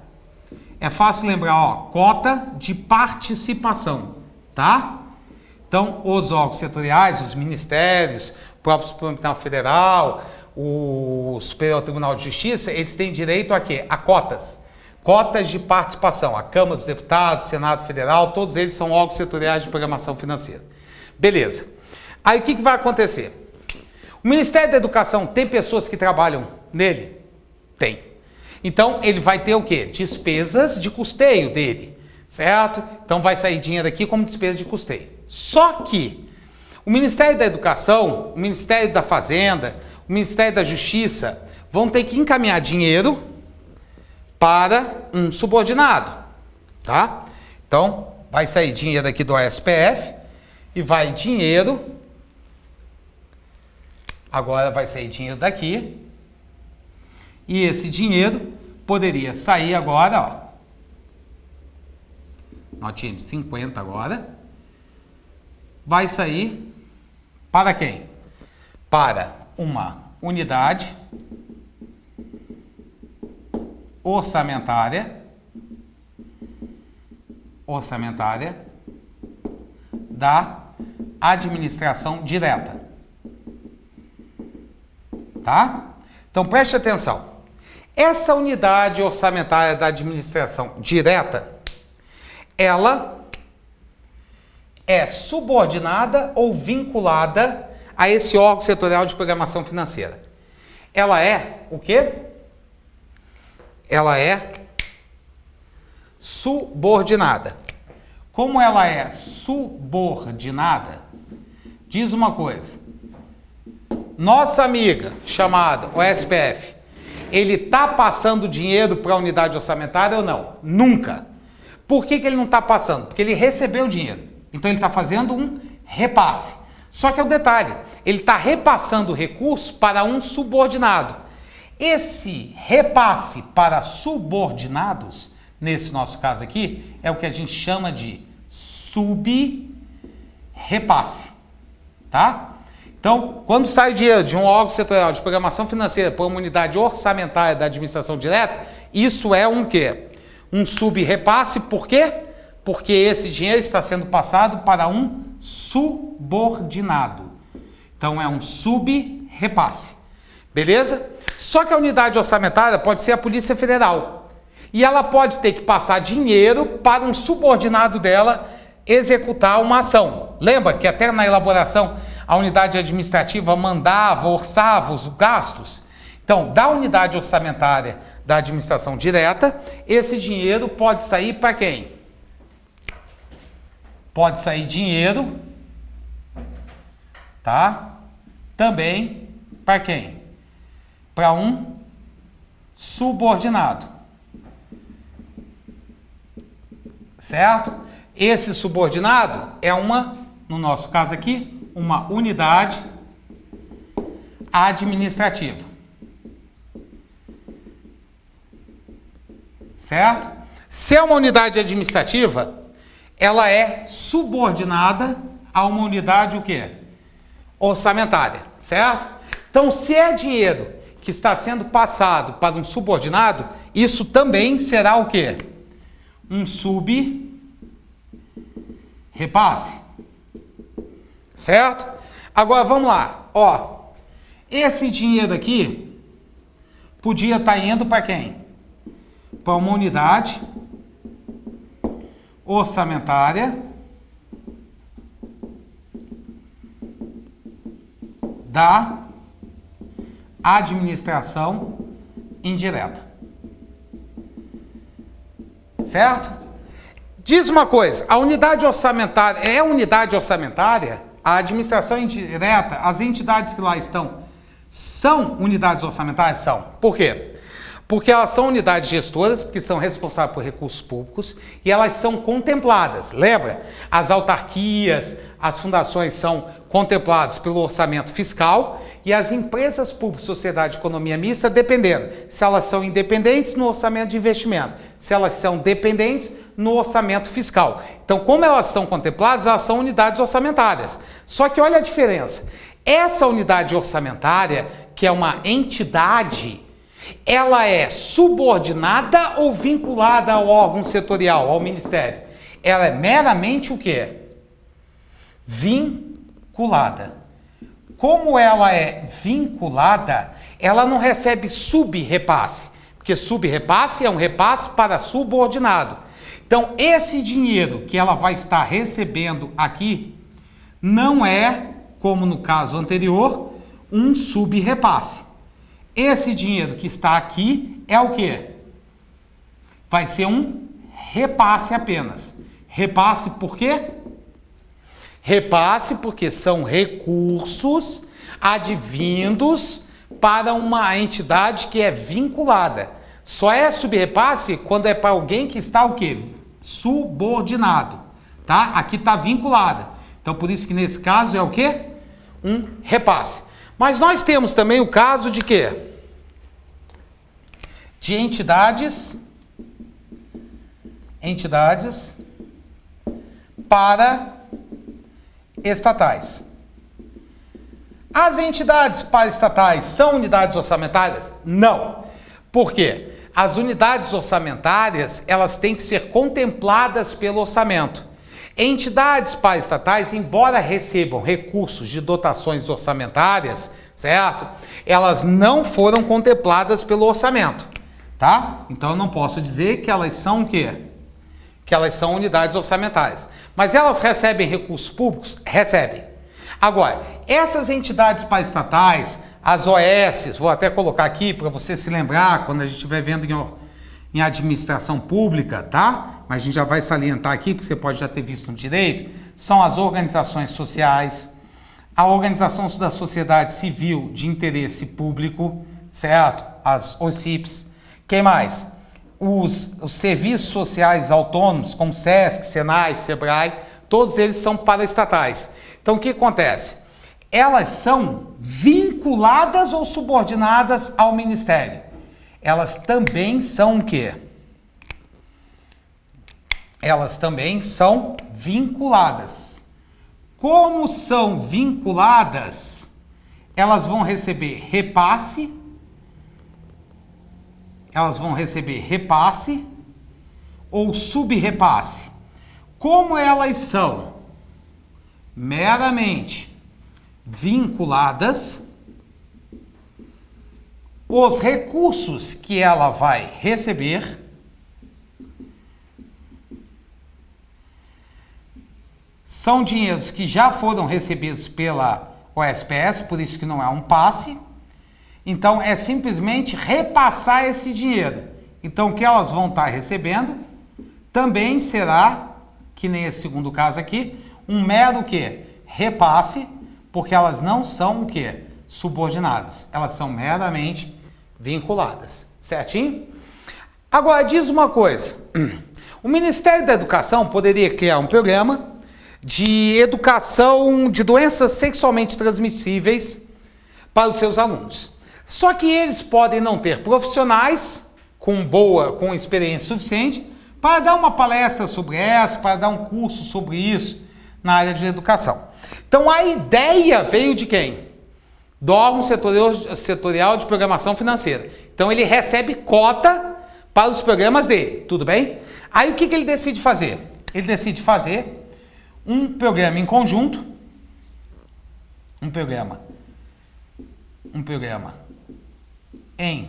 É fácil lembrar, ó, cota de participação, tá? Então, os órgãos setoriais, os ministérios, o próprio Supremo Tribunal Federal, o Superior Tribunal de Justiça, eles têm direito a quê? A cotas. Cotas de participação. A Câmara dos Deputados, Senado Federal, todos eles são órgãos setoriais de programação financeira. Beleza. Aí o que vai acontecer? O Ministério da Educação tem pessoas que trabalham nele? Tem. Então, ele vai ter o quê? Despesas de custeio dele, certo? Então, vai sair dinheiro aqui como despesa de custeio. Só que o Ministério da Educação, o Ministério da Fazenda, o Ministério da Justiça vão ter que encaminhar dinheiro para um subordinado, tá? Então, vai sair dinheiro aqui do OSPF e vai dinheiro, agora vai sair dinheiro daqui, e esse dinheiro poderia sair agora, ó, notinha de 50 agora, vai sair para quem? Para uma unidade orçamentária da administração direta. Tá? Então preste atenção. Essa unidade orçamentária da administração direta, ela é subordinada ou vinculada a esse órgão setorial de programação financeira. Ela é o quê? Ela é subordinada. Como ela é subordinada, diz uma coisa. Nossa amiga, chamada OSPF, ele está passando dinheiro para a unidade orçamentária ou não? Nunca. Por que ele não está passando? Porque ele recebeu dinheiro. Então ele está fazendo um repasse. Só que é o detalhe, ele está repassando o recurso para um subordinado. Esse repasse para subordinados, nesse nosso caso aqui, é o que a gente chama de sub-repasse, tá? Então, quando sai dinheiro de um órgão setorial de programação financeira para uma unidade orçamentária da administração direta, isso é um quê? Um sub-repasse, por quê? Porque esse dinheiro está sendo passado para um subordinado. Então, é um sub-repasse. Beleza? Só que a unidade orçamentária pode ser a Polícia Federal. E ela pode ter que passar dinheiro para um subordinado dela executar uma ação. Lembra que até na elaboração a unidade administrativa mandava, orçava os gastos? Então, da unidade orçamentária da administração direta, esse dinheiro pode sair para quem? Pode sair dinheiro, tá? Também para quem? Para um subordinado. Certo? Esse subordinado é no nosso caso aqui, uma unidade administrativa. Certo? Se é uma unidade administrativa, ela é subordinada a uma unidade o quê? Orçamentária, certo? Então, se é dinheiro que está sendo passado para um subordinado, isso também será o quê? Um sub-repasse. Certo? Agora, vamos lá. Ó, esse dinheiro aqui podia estar indo para quem? Para uma unidade orçamentária da administração indireta. Certo? Diz uma coisa, a unidade orçamentária, a administração indireta, as entidades que lá estão São unidades orçamentárias? São. Por quê? Porque elas são unidades gestoras, que são responsáveis por recursos públicos, e elas são contempladas. Lembra? As autarquias, as fundações são contempladas pelo orçamento fiscal e as empresas públicas, sociedade de economia mista, dependendo se elas são independentes no orçamento de investimento, se elas são dependentes no orçamento fiscal. Então, como elas são contempladas, elas são unidades orçamentárias. Só que olha a diferença. Essa unidade orçamentária, que é uma entidade, ela é subordinada ou vinculada ao órgão setorial, ao ministério? Ela é meramente o quê? Vinculada. Como ela é vinculada, ela não recebe subrepasse, porque subrepasse é um repasse para subordinado. Então, esse dinheiro que ela vai estar recebendo aqui não é, como no caso anterior, um subrepasse. Esse dinheiro que está aqui é o quê? Vai ser um repasse apenas. Repasse por quê? Repasse porque são recursos advindos para uma entidade que é vinculada. Só é subrepasse quando é para alguém que está o quê? Subordinado, tá? Aqui está vinculada. Então, por isso que nesse caso é o quê? Um repasse. Mas nós temos também o caso de quê? De entidades paraestatais. As entidades paraestatais são unidades orçamentárias? Não. Por quê? As unidades orçamentárias, elas têm que ser contempladas pelo orçamento. Entidades paraestatais, embora recebam recursos de dotações orçamentárias, certo? Elas não foram contempladas pelo orçamento, tá? Então eu não posso dizer que elas são o quê? Que elas são unidades orçamentárias. Mas elas recebem recursos públicos? Recebem. Agora, essas entidades paraestatais, as OS, vou até colocar aqui para você se lembrar quando a gente estiver vendo em administração pública, tá? Mas a gente já vai salientar aqui, porque você pode já ter visto no direito, são as organizações sociais, a organização da sociedade civil de interesse público, certo? As OCIPs. Quem mais? Os serviços sociais autônomos, como SESC, SENAI, SEBRAE, todos eles são paraestatais. Então, o que acontece? Elas são vinculadas ou subordinadas ao Ministério. Elas também são o quê? Elas também são vinculadas. Como são vinculadas, elas vão receber repasse. Elas vão receber repasse ou subrepasse. Como elas são meramente vinculadas, os recursos que ela vai receber são dinheiros que já foram recebidos pela OSPS, por isso que não é um passe. Então, é simplesmente repassar esse dinheiro. Então, o que elas vão estar recebendo também será, que nem esse segundo caso aqui, um mero o quê? Repasse, porque elas não são o quê? Subordinadas. Elas são meramente vinculadas. Certinho? Agora, diz uma coisa. O Ministério da Educação poderia criar um programa de educação de doenças sexualmente transmissíveis para os seus alunos. Só que eles podem não ter profissionais com experiência suficiente para dar uma palestra sobre essa, para dar um curso sobre isso na área de educação. Então a ideia veio de quem? Do órgão setorial de programação financeira. Então ele recebe cota para os programas dele, tudo bem? Aí o que ele decide fazer? Ele decide fazer um programa em conjunto, um programa em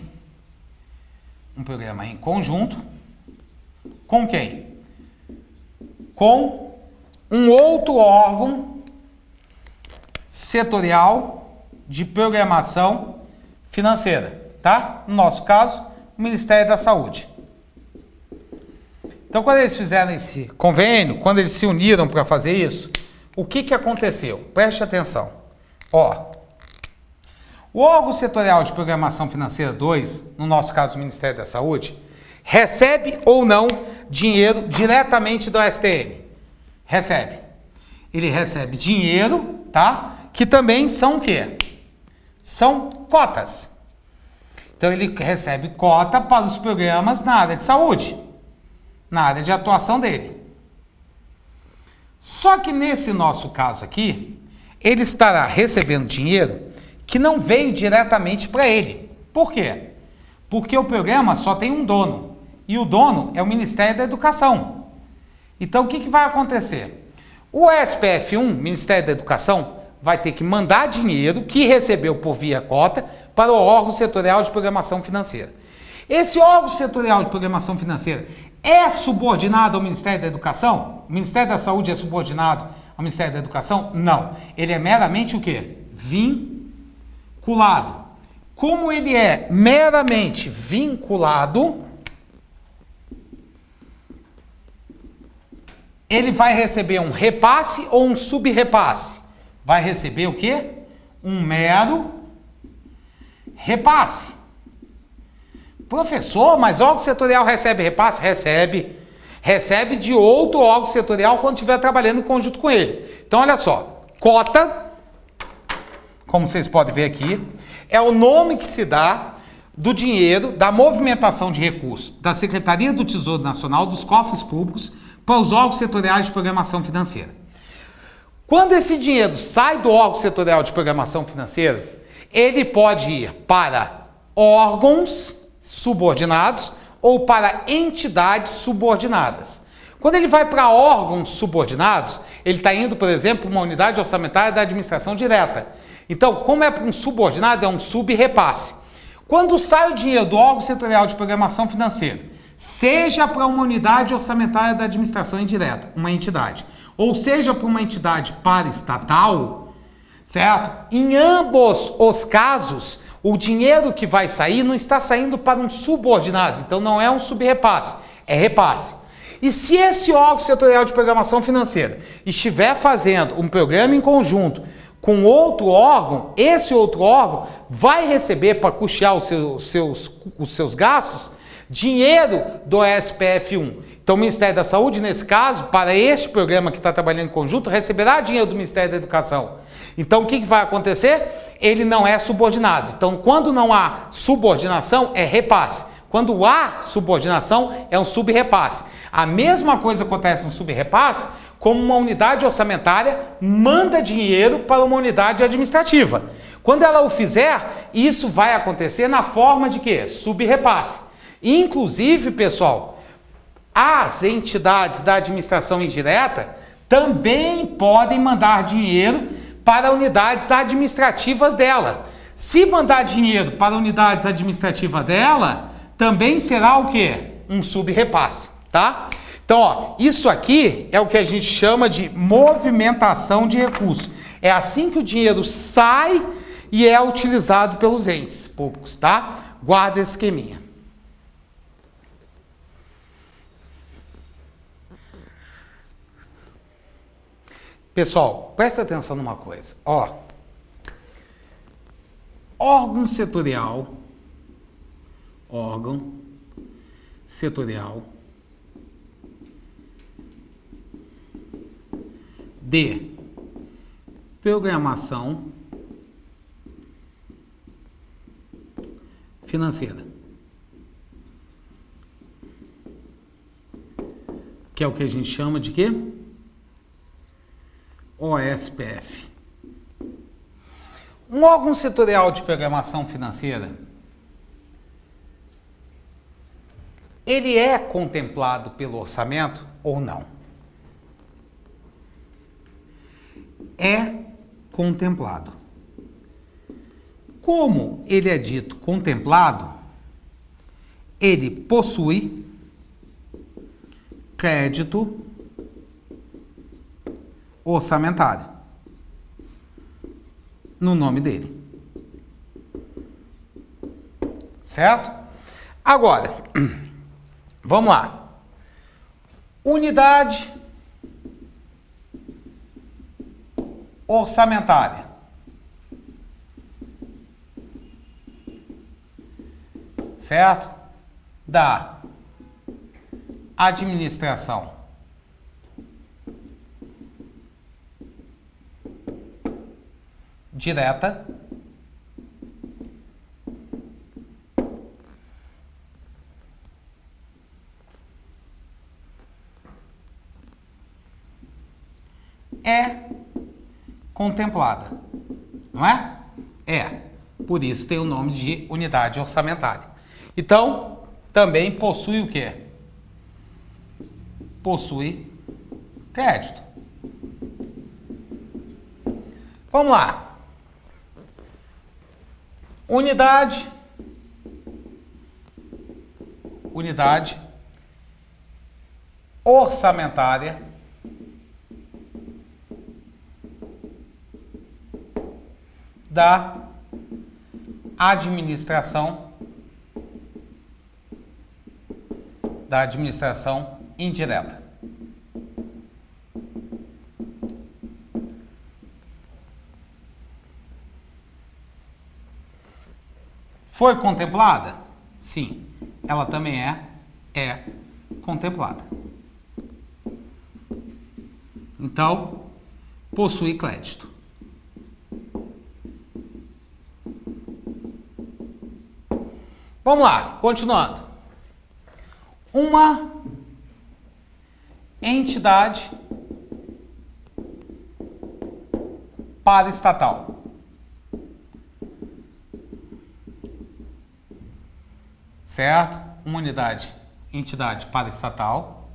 conjunto, com quem? Com um outro órgão setorial de programação financeira, tá? No nosso caso, o Ministério da Saúde. Então, quando eles fizeram esse convênio, quando eles se uniram para fazer isso, o que aconteceu? Preste atenção. Ó, O órgão setorial de programação financeira 2, no nosso caso o Ministério da Saúde, recebe ou não dinheiro diretamente do STM? Recebe. Ele recebe dinheiro, tá? Que também são o quê? São cotas. Então ele recebe cota para os programas na área de saúde, na área de atuação dele. Só que nesse nosso caso aqui, ele estará recebendo dinheiro que não veio diretamente para ele. Por quê? Porque o programa só tem um dono, e o dono é o Ministério da Educação. Então o que vai acontecer? O SPF1, Ministério da Educação, vai ter que mandar dinheiro que recebeu por via cota para o órgão setorial de programação financeira. Esse órgão setorial de programação financeira é subordinado ao Ministério da Educação? O Ministério da Saúde é subordinado ao Ministério da Educação? Não. Ele é meramente o quê? Vinculado. Como ele é meramente vinculado, ele vai receber um repasse ou um subrepasse? Vai receber o quê? Um mero repasse. Professor, mas órgão setorial recebe repasse? Recebe. Recebe de outro órgão setorial quando estiver trabalhando em conjunto com ele. Então, olha só. Cota, como vocês podem ver aqui, é o nome que se dá do dinheiro, da movimentação de recursos da Secretaria do Tesouro Nacional, dos cofres públicos, para os órgãos setoriais de programação financeira. Quando esse dinheiro sai do órgão setorial de programação financeira, ele pode ir para órgãos subordinados ou para entidades subordinadas. Quando ele vai para órgãos subordinados, ele está indo, por exemplo, para uma unidade orçamentária da administração direta. Então, como é para um subordinado, é um subrepasse. Quando sai o dinheiro do órgão setorial de programação financeira, seja para uma unidade orçamentária da administração indireta, uma entidade, ou seja para uma entidade paraestatal, certo? Em ambos os casos, o dinheiro que vai sair não está saindo para um subordinado, então não é um subrepasse, é repasse. E se esse órgão setorial de programação financeira estiver fazendo um programa em conjunto com outro órgão, esse outro órgão vai receber para custear os seus gastos dinheiro do SPF1. Então o Ministério da Saúde, nesse caso, para este programa que está trabalhando em conjunto, receberá dinheiro do Ministério da Educação. Então o que vai acontecer? Ele não é subordinado. Então quando não há subordinação, é repasse. Quando há subordinação, é um subrepasse. A mesma coisa acontece no subrepasse, como uma unidade orçamentária manda dinheiro para uma unidade administrativa. Quando ela o fizer, isso vai acontecer na forma de quê? Subrepasse. Inclusive, pessoal, as entidades da administração indireta também podem mandar dinheiro para unidades administrativas dela. Se mandar dinheiro para unidades administrativas dela, também será o quê? Um subrepasse, tá? Então, ó, isso aqui é o que a gente chama de movimentação de recursos. É assim que o dinheiro sai e é utilizado pelos entes públicos, tá? Guarda esse esqueminha. Pessoal, presta atenção numa coisa. Ó, órgão setorial de programação financeira, que é o que a gente chama de quê? OSPF. Um órgão setorial de programação financeira, ele é contemplado pelo orçamento ou não? É contemplado. Como ele é dito contemplado, ele possui crédito orçamentário no nome dele. Certo? Agora, vamos lá. Unidade orçamentária. certo? Da administração direta é contemplada, não é? É. Por isso tem o nome de unidade orçamentária. Então, também possui o quê? Possui crédito. Vamos lá. Unidade orçamentária da administração indireta. Foi contemplada? Sim, ela também é contemplada. Então, possui crédito. Vamos lá, continuando. Uma entidade paraestatal certo? Uma entidade paraestatal,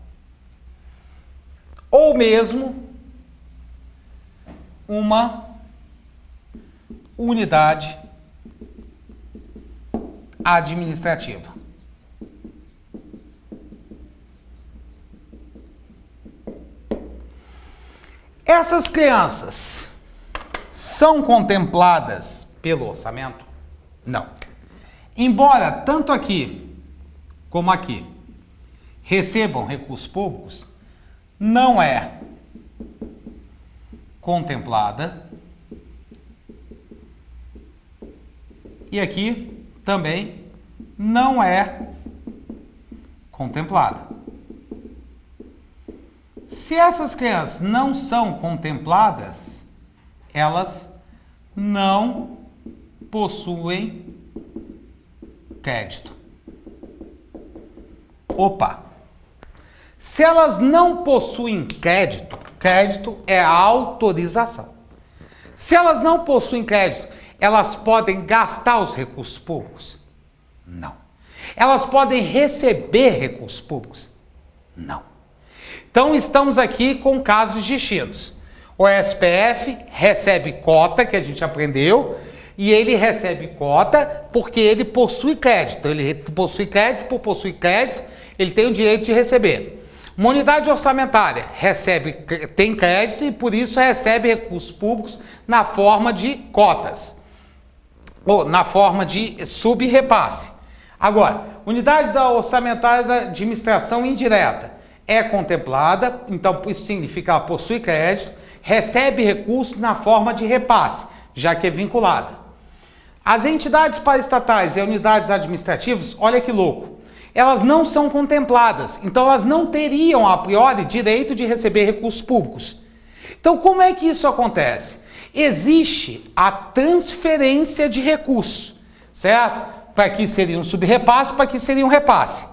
ou mesmo uma unidade administrativa. Essas crianças são contempladas pelo orçamento? Não. Embora tanto aqui como aqui recebam recursos públicos, não é contemplada. E aqui também não é contemplada. Se essas crianças não são contempladas, elas não possuem crédito. Opa! Se elas não possuem crédito, crédito é a autorização. Se elas não possuem crédito, elas podem gastar os recursos públicos? Não. Elas podem receber recursos públicos? Não. Então, estamos aqui com casos distintos. O SPF recebe cota, que a gente aprendeu, e ele recebe cota porque ele possui crédito. Ele possui crédito, por possuir crédito, ele tem o direito de receber. Uma unidade orçamentária tem crédito e, por isso, recebe recursos públicos na forma de cotas, ou na forma de subrepasse. Agora, unidade orçamentária da administração indireta é contemplada, então isso significa que ela possui crédito, recebe recursos na forma de repasse, já que é vinculada. As entidades paraestatais e unidades administrativas, olha que louco, elas não são contempladas, então elas não teriam a priori direito de receber recursos públicos. Então como é que isso acontece? Existe a transferência de recursos, certo? Para que seria um subrepasse, para que seria um repasse.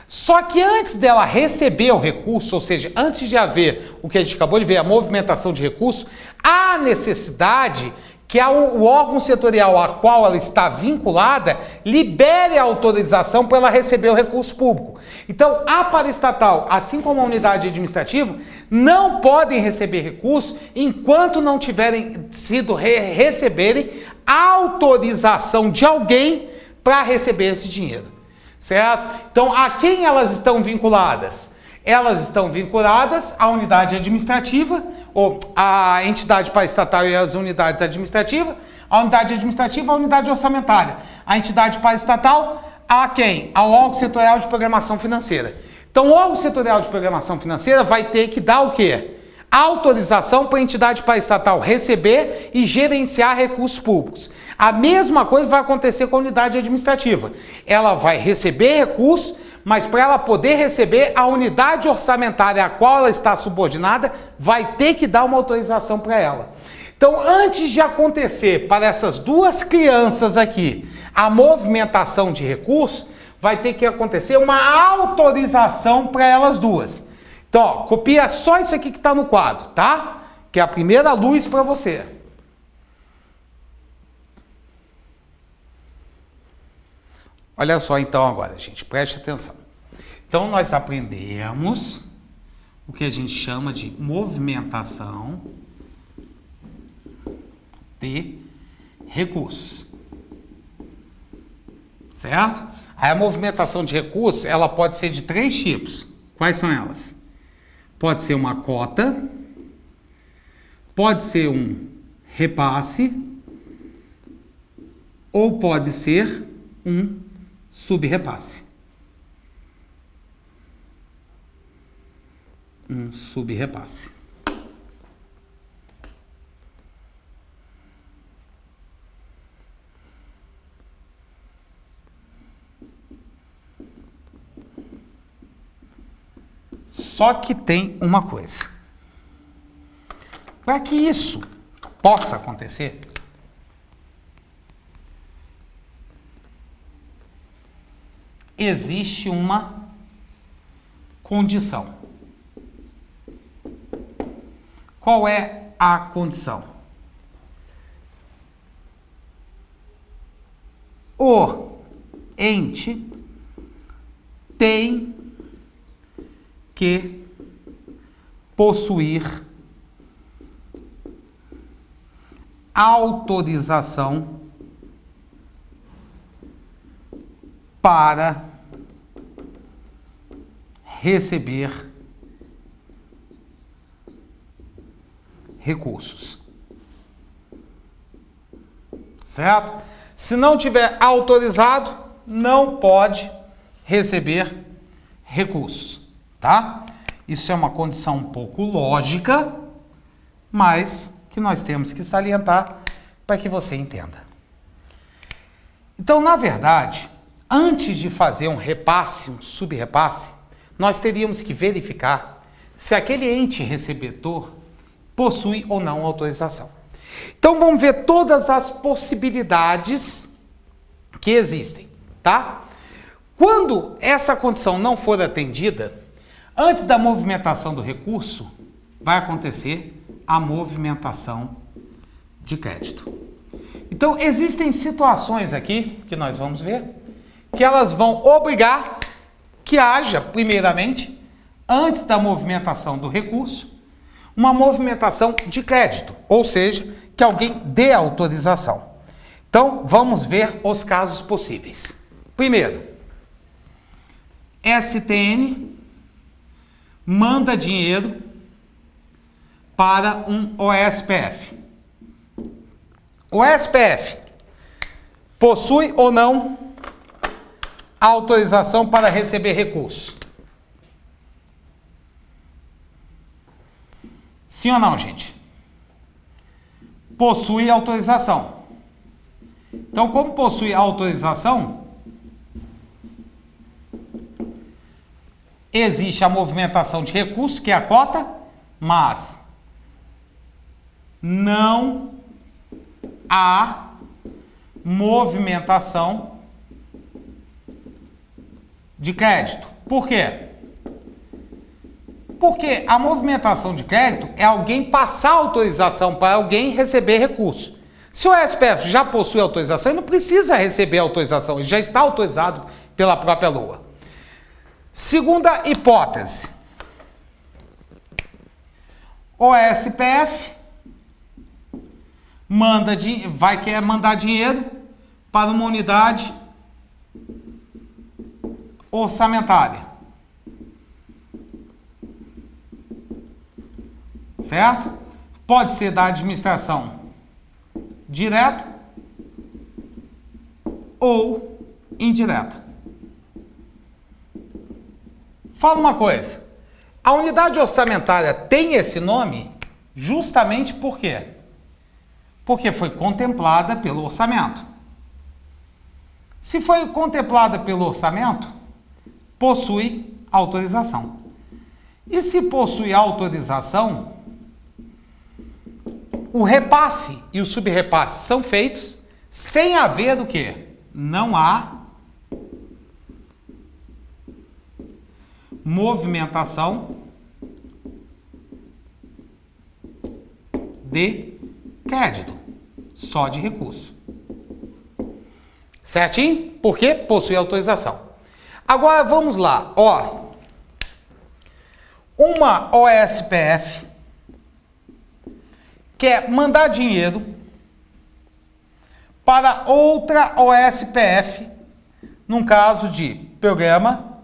Só que antes dela receber o recurso, ou seja, antes de haver o que a gente acabou de ver, a movimentação de recursos, há necessidade que o órgão setorial a qual ela está vinculada libere a autorização para ela receber o recurso público. Então, a paraestatal, assim como a unidade administrativa, não podem receber recursos enquanto não tiverem sido receberem autorização de alguém para receber esse dinheiro. Certo? Então, a quem elas estão vinculadas? Elas estão vinculadas à unidade administrativa, ou à entidade paraestatal e às unidades administrativas, a unidade administrativa, a unidade orçamentária. A entidade paraestatal, a quem? Ao órgão setorial de programação financeira. Então, o órgão setorial de programação financeira vai ter que dar o quê? Autorização para a entidade paraestatal receber e gerenciar recursos públicos. A mesma coisa vai acontecer com a unidade administrativa. Ela vai receber recursos, mas para ela poder receber, a unidade orçamentária a qual ela está subordinada vai ter que dar uma autorização para ela. Então, antes de acontecer para essas duas crianças aqui a movimentação de recursos, vai ter que acontecer uma autorização para elas duas. Então, ó, copia só isso aqui que está no quadro, tá? Que é a primeira luz para você. Olha só então agora, gente, preste atenção. Então, nós aprendemos o que a gente chama de movimentação de recursos, certo? Aí a movimentação de recursos, ela pode ser de 3 tipos. Quais são elas? Pode ser uma cota, pode ser um repasse, ou pode ser um subrepasse. Um subrepasse. Só que tem uma coisa. Para que isso possa acontecer, existe uma condição. Qual é a condição? O ente tem que possuir autorização para receber recursos. Certo? Se não tiver autorizado, não pode receber recursos. Tá? Isso é uma condição um pouco lógica, mas que nós temos que salientar para que você entenda. Então, na verdade, antes de fazer um repasse, um subrepasse, nós teríamos que verificar se aquele ente recebedor possui ou não autorização. Então, vamos ver todas as possibilidades que existem, tá? Quando essa condição não for atendida, antes da movimentação do recurso, vai acontecer a movimentação de crédito. Então, existem situações aqui, que nós vamos ver, que elas vão obrigar que haja, primeiramente, antes da movimentação do recurso, uma movimentação de crédito, ou seja, que alguém dê autorização. Então, vamos ver os casos possíveis. Primeiro, STN manda dinheiro para um OSPF. O SPF possui ou não autorização para receber recursos? Sim ou não, gente? Possui autorização. Então, como possui autorização, existe a movimentação de recursos, que é a cota, mas não há movimentação de crédito. Por quê? Porque a movimentação de crédito é alguém passar autorização para alguém receber recurso. Se o SPF já possui autorização, ele não precisa receber autorização, ele já está autorizado pela própria LOA. Segunda hipótese. O SPF vai querer mandar dinheiro para uma unidade orçamentária. Certo? Pode ser da administração direta ou indireta. Fala uma coisa. A unidade orçamentária tem esse nome justamente por quê? Porque foi contemplada pelo orçamento. Se foi contemplada pelo orçamento, possui autorização. E se possui autorização, o repasse e o subrepasse são feitos sem haver o quê? Não há movimentação de crédito, só de recurso. Certinho? Porque possui autorização. Agora vamos lá, ó. Uma OSPF quer mandar dinheiro para outra OSPF, num caso de programa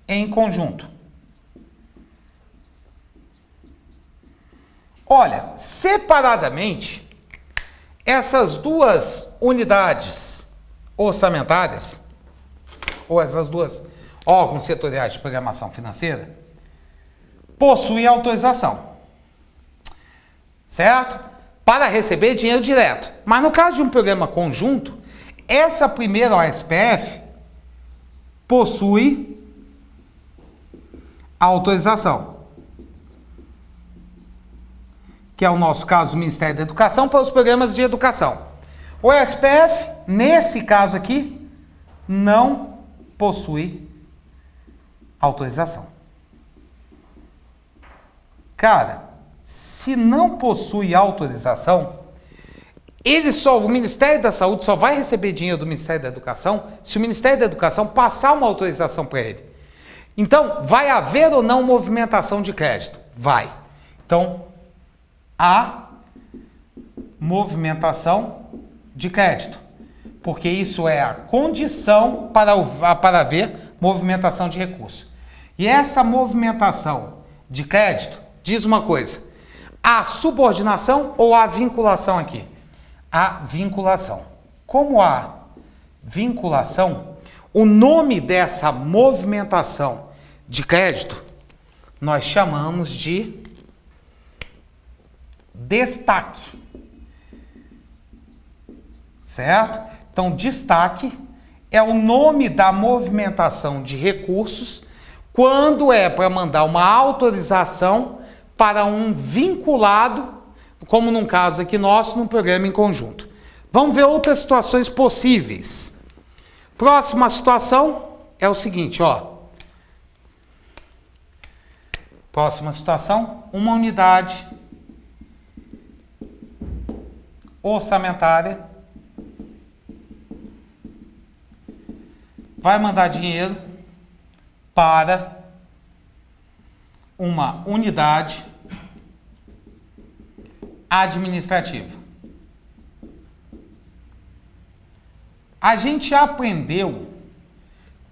em conjunto. Olha, separadamente, essas duas unidades orçamentárias, ou essas duas órgãos setoriais de programação financeira, possuem autorização, certo? Para receber dinheiro direto. Mas no caso de um programa conjunto, essa primeira OSPF possui autorização, que é o nosso caso do Ministério da Educação, para os programas de educação. O SPF, nesse caso aqui, não possui autorização. Cara, se não possui autorização, o Ministério da Saúde só vai receber dinheiro do Ministério da Educação se o Ministério da Educação passar uma autorização para ele. Então, vai haver ou não movimentação de crédito? Vai. Então, há movimentação de crédito, porque isso é a condição para haver movimentação de recurso. E essa movimentação de crédito diz uma coisa: há subordinação ou há vinculação aqui? Há vinculação. Como há vinculação, o nome dessa movimentação de crédito nós chamamos de destaque. Certo? Então, destaque é o nome da movimentação de recursos quando é para mandar uma autorização para um vinculado, como num caso aqui nosso, num programa em conjunto. Vamos ver outras situações possíveis. Próxima situação é o seguinte, ó. Próxima situação, uma unidade orçamentária vai mandar dinheiro para uma unidade administrativa. A gente aprendeu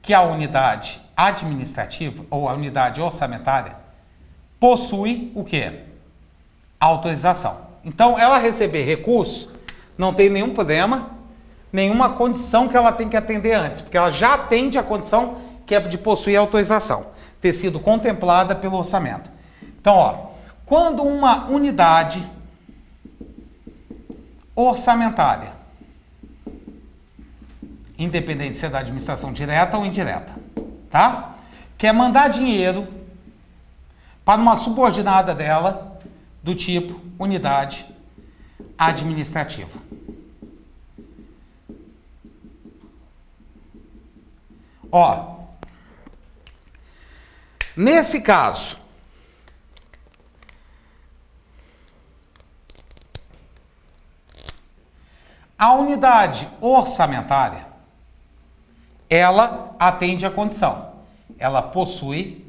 que a unidade administrativa ou a unidade orçamentária possui o quê? Autorização. Então, ela receber recurso, não tem nenhum problema, nenhuma condição que ela tem que atender antes, porque ela já atende a condição que é de possuir autorização, ter sido contemplada pelo orçamento. Então, ó, quando uma unidade orçamentária, independente se é da administração direta ou indireta, tá? Quer mandar dinheiro para uma subordinada dela do tipo unidade administrativa. Ó, nesse caso, a unidade orçamentária, ela atende a condição. Ela possui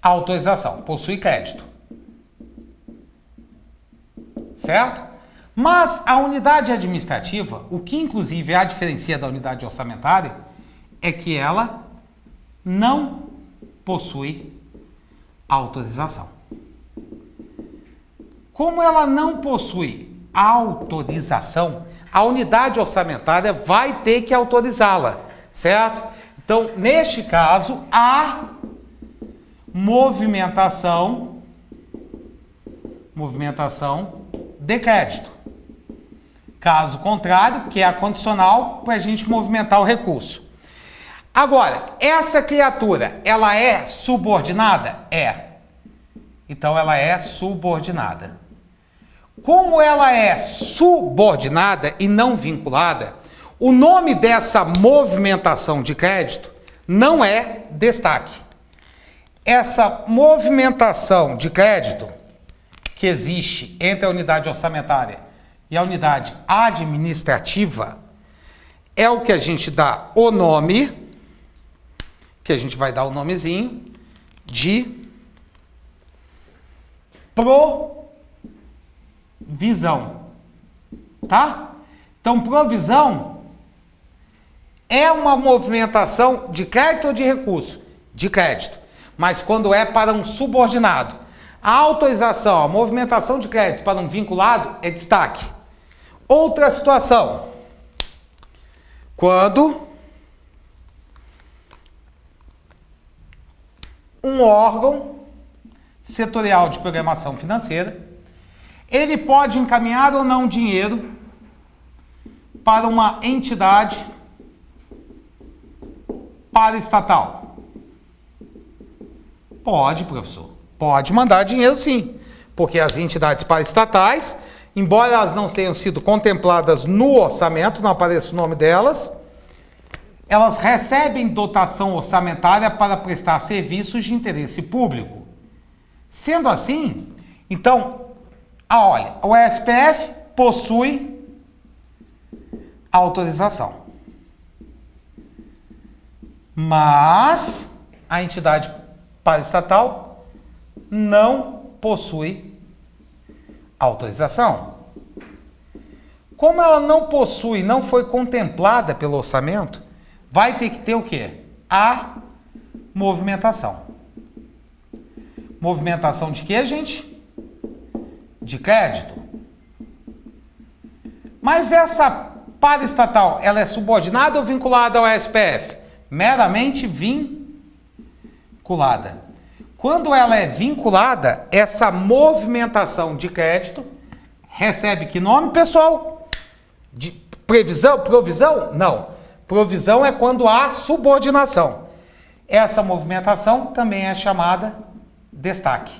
autorização, possui crédito. Certo? Mas a unidade administrativa, o que inclusive a diferencia da unidade orçamentária, é que ela não possui autorização. Como ela não possui autorização, a unidade orçamentária vai ter que autorizá-la, certo? Então, neste caso, há movimentação movimentação de crédito. Caso contrário, que é a condicional para a gente movimentar o recurso. Agora, essa criatura, ela é subordinada? É. Então, ela é subordinada. Como ela é subordinada e não vinculada, o nome dessa movimentação de crédito não é destaque. Essa movimentação de crédito que existe entre a unidade orçamentária e a unidade administrativa é o que a gente dá o nome, que a gente vai dar o nomezinho de provisão, tá? Então, provisão é uma movimentação de crédito ou de recurso? De crédito. Mas quando é para um subordinado. A autorização, a movimentação de crédito para um vinculado é destaque. Outra situação. Quando um órgão setorial de programação financeira, ele pode encaminhar ou não dinheiro para uma entidade paraestatal. Pode, professor. Pode mandar dinheiro, sim. Porque as entidades paraestatais, embora elas não tenham sido contempladas no orçamento, não aparece o nome delas, elas recebem dotação orçamentária para prestar serviços de interesse público. Sendo assim, então, olha, o SPF possui autorização. Mas a entidade paraestatal não possui autorização. Como ela não possui, não foi contemplada pelo orçamento, vai ter que ter o quê? A movimentação. Movimentação de quê, gente? De crédito. Mas essa paraestatal, ela é subordinada ou vinculada ao SPF? Meramente vinculada. Quando ela é vinculada, essa movimentação de crédito recebe que nome, pessoal? De previsão? Provisão? Não. Provisão é quando há subordinação. Essa movimentação também é chamada destaque.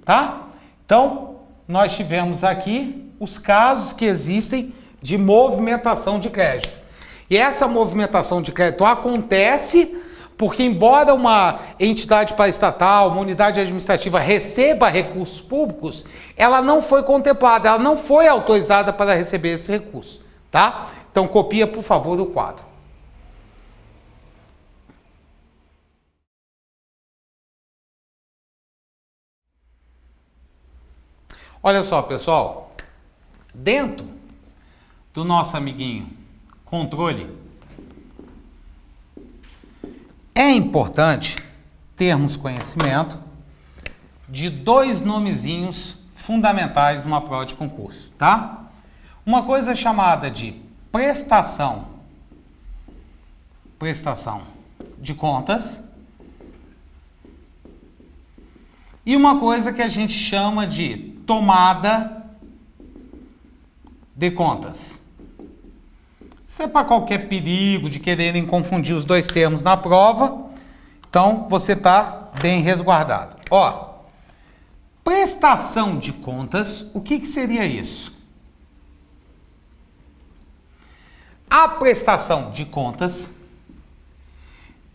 Tá? Então, nós tivemos aqui os casos que existem de movimentação de crédito. E essa movimentação de crédito acontece porque, embora uma entidade paraestatal, uma unidade administrativa receba recursos públicos, ela não foi contemplada, ela não foi autorizada para receber esse recurso, tá? Então, copia, por favor, o quadro. Olha só, pessoal, dentro do nosso amiguinho controle, é importante termos conhecimento de dois nomezinhos fundamentais numa prova de concurso, tá? Uma coisa chamada de prestação de contas e uma coisa que a gente chama de tomada de contas. Isso é para qualquer perigo de quererem confundir os dois termos na prova, então você está bem resguardado. Ó, prestação de contas, o que seria isso? A prestação de contas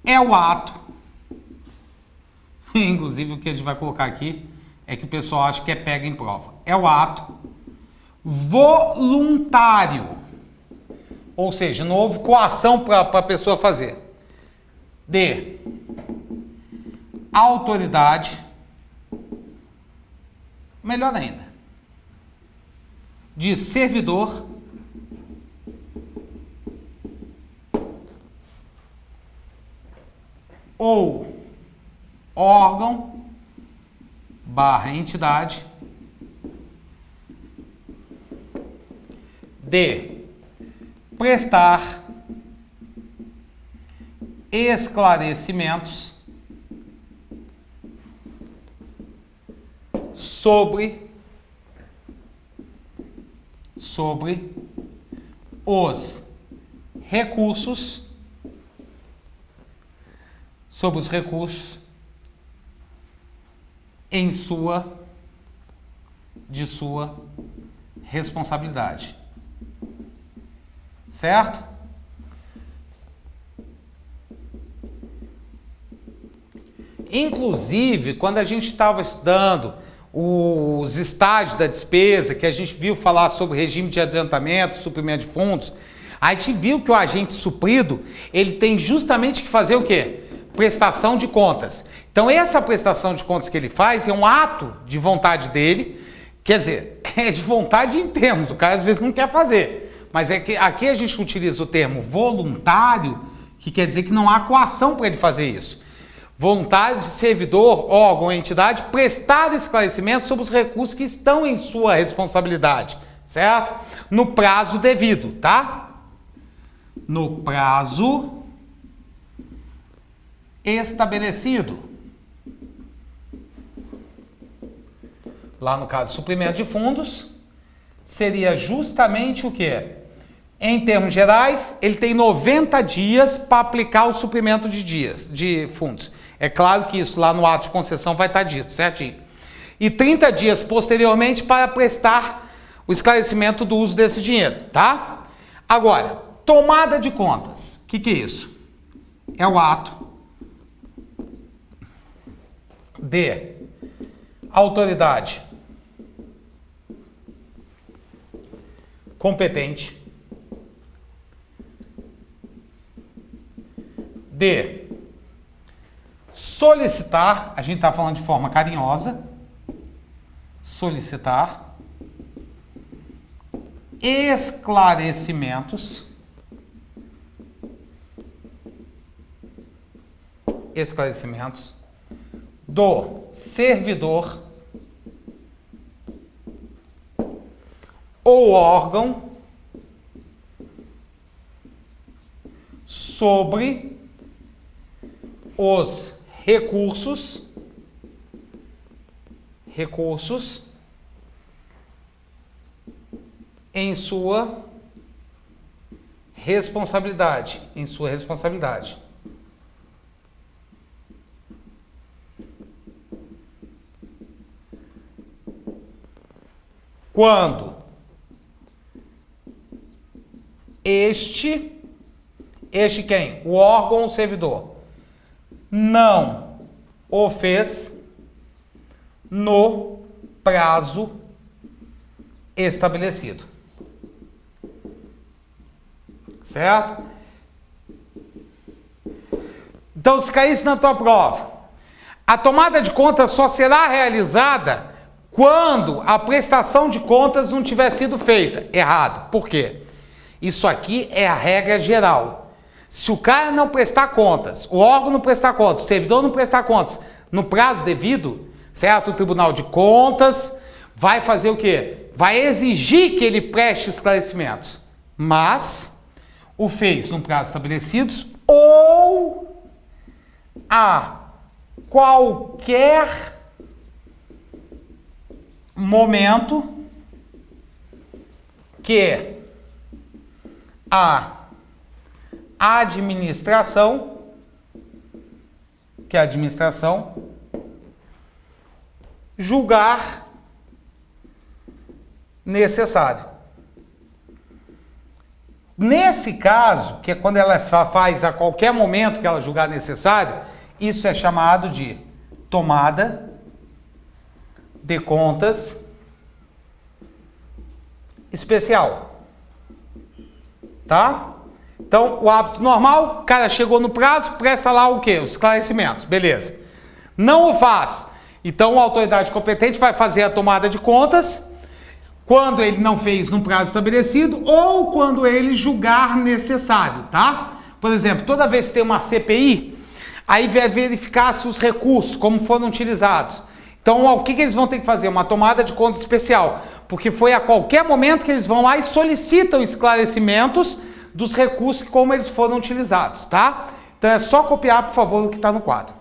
é o ato, inclusive o que a gente vai colocar aqui é que o pessoal acha que é pega em prova. É o ato voluntário. Ou seja, não houve coação para a pessoa fazer. De autoridade, melhor ainda, de servidor ou órgão / entidade de prestar esclarecimentos sobre sobre os recursos de sua responsabilidade. Certo? Inclusive, quando a gente estava estudando os estágios da despesa, que a gente viu falar sobre regime de adiantamento, suprimento de fundos, a gente viu que o agente suprido, ele tem justamente que fazer o quê? Prestação de contas. Então, essa prestação de contas que ele faz é um ato de vontade dele, quer dizer, é de vontade em termos, o cara às vezes não quer fazer, mas é que aqui a gente utiliza o termo voluntário, que quer dizer que não há coação para ele fazer isso. Vontade de servidor, órgão ou entidade prestar esclarecimentos sobre os recursos que estão em sua responsabilidade, certo? No prazo devido, tá? No prazo estabelecido. Lá no caso, suprimento de fundos, seria justamente o quê? Em termos gerais, ele tem 90 dias para aplicar o suprimento de fundos. É claro que isso lá no ato de concessão vai estar dito, certinho. E 30 dias posteriormente para prestar o esclarecimento do uso desse dinheiro, tá? Agora, tomada de contas. O que é isso? É o ato de autoridade competente de solicitar, a gente está falando de forma carinhosa, solicitar esclarecimentos do servidor ou órgão sobre os recursos em sua responsabilidade, Quando este quem? O órgão ou servidor não o fez no prazo estabelecido. Certo? Então, se caísse na tua prova, a tomada de contas só será realizada quando a prestação de contas não tiver sido feita. Errado. Por quê? Isso aqui é a regra geral. Se o cara não prestar contas, o órgão não prestar contas, o servidor não prestar contas no prazo devido, certo? O Tribunal de Contas vai fazer o quê? Vai exigir que ele preste esclarecimentos, mas o fez no prazo estabelecidos ou a qualquer momento que a administração julgar necessário. Nesse caso, que é quando ela faz a qualquer momento que ela julgar necessário, isso é chamado de tomada de contas especial. Tá? Então, o hábito normal, o cara chegou no prazo, presta lá o quê? Os esclarecimentos, beleza. Não o faz. Então, a autoridade competente vai fazer a tomada de contas quando ele não fez no prazo estabelecido ou quando ele julgar necessário, tá? Por exemplo, toda vez que tem uma CPI, aí vai verificar se os recursos, como foram utilizados. Então, o que eles vão ter que fazer? Uma tomada de contas especial, porque foi a qualquer momento que eles vão lá e solicitam esclarecimentos dos recursos como eles foram utilizados, tá? Então é só copiar, por favor, o que está no quadro.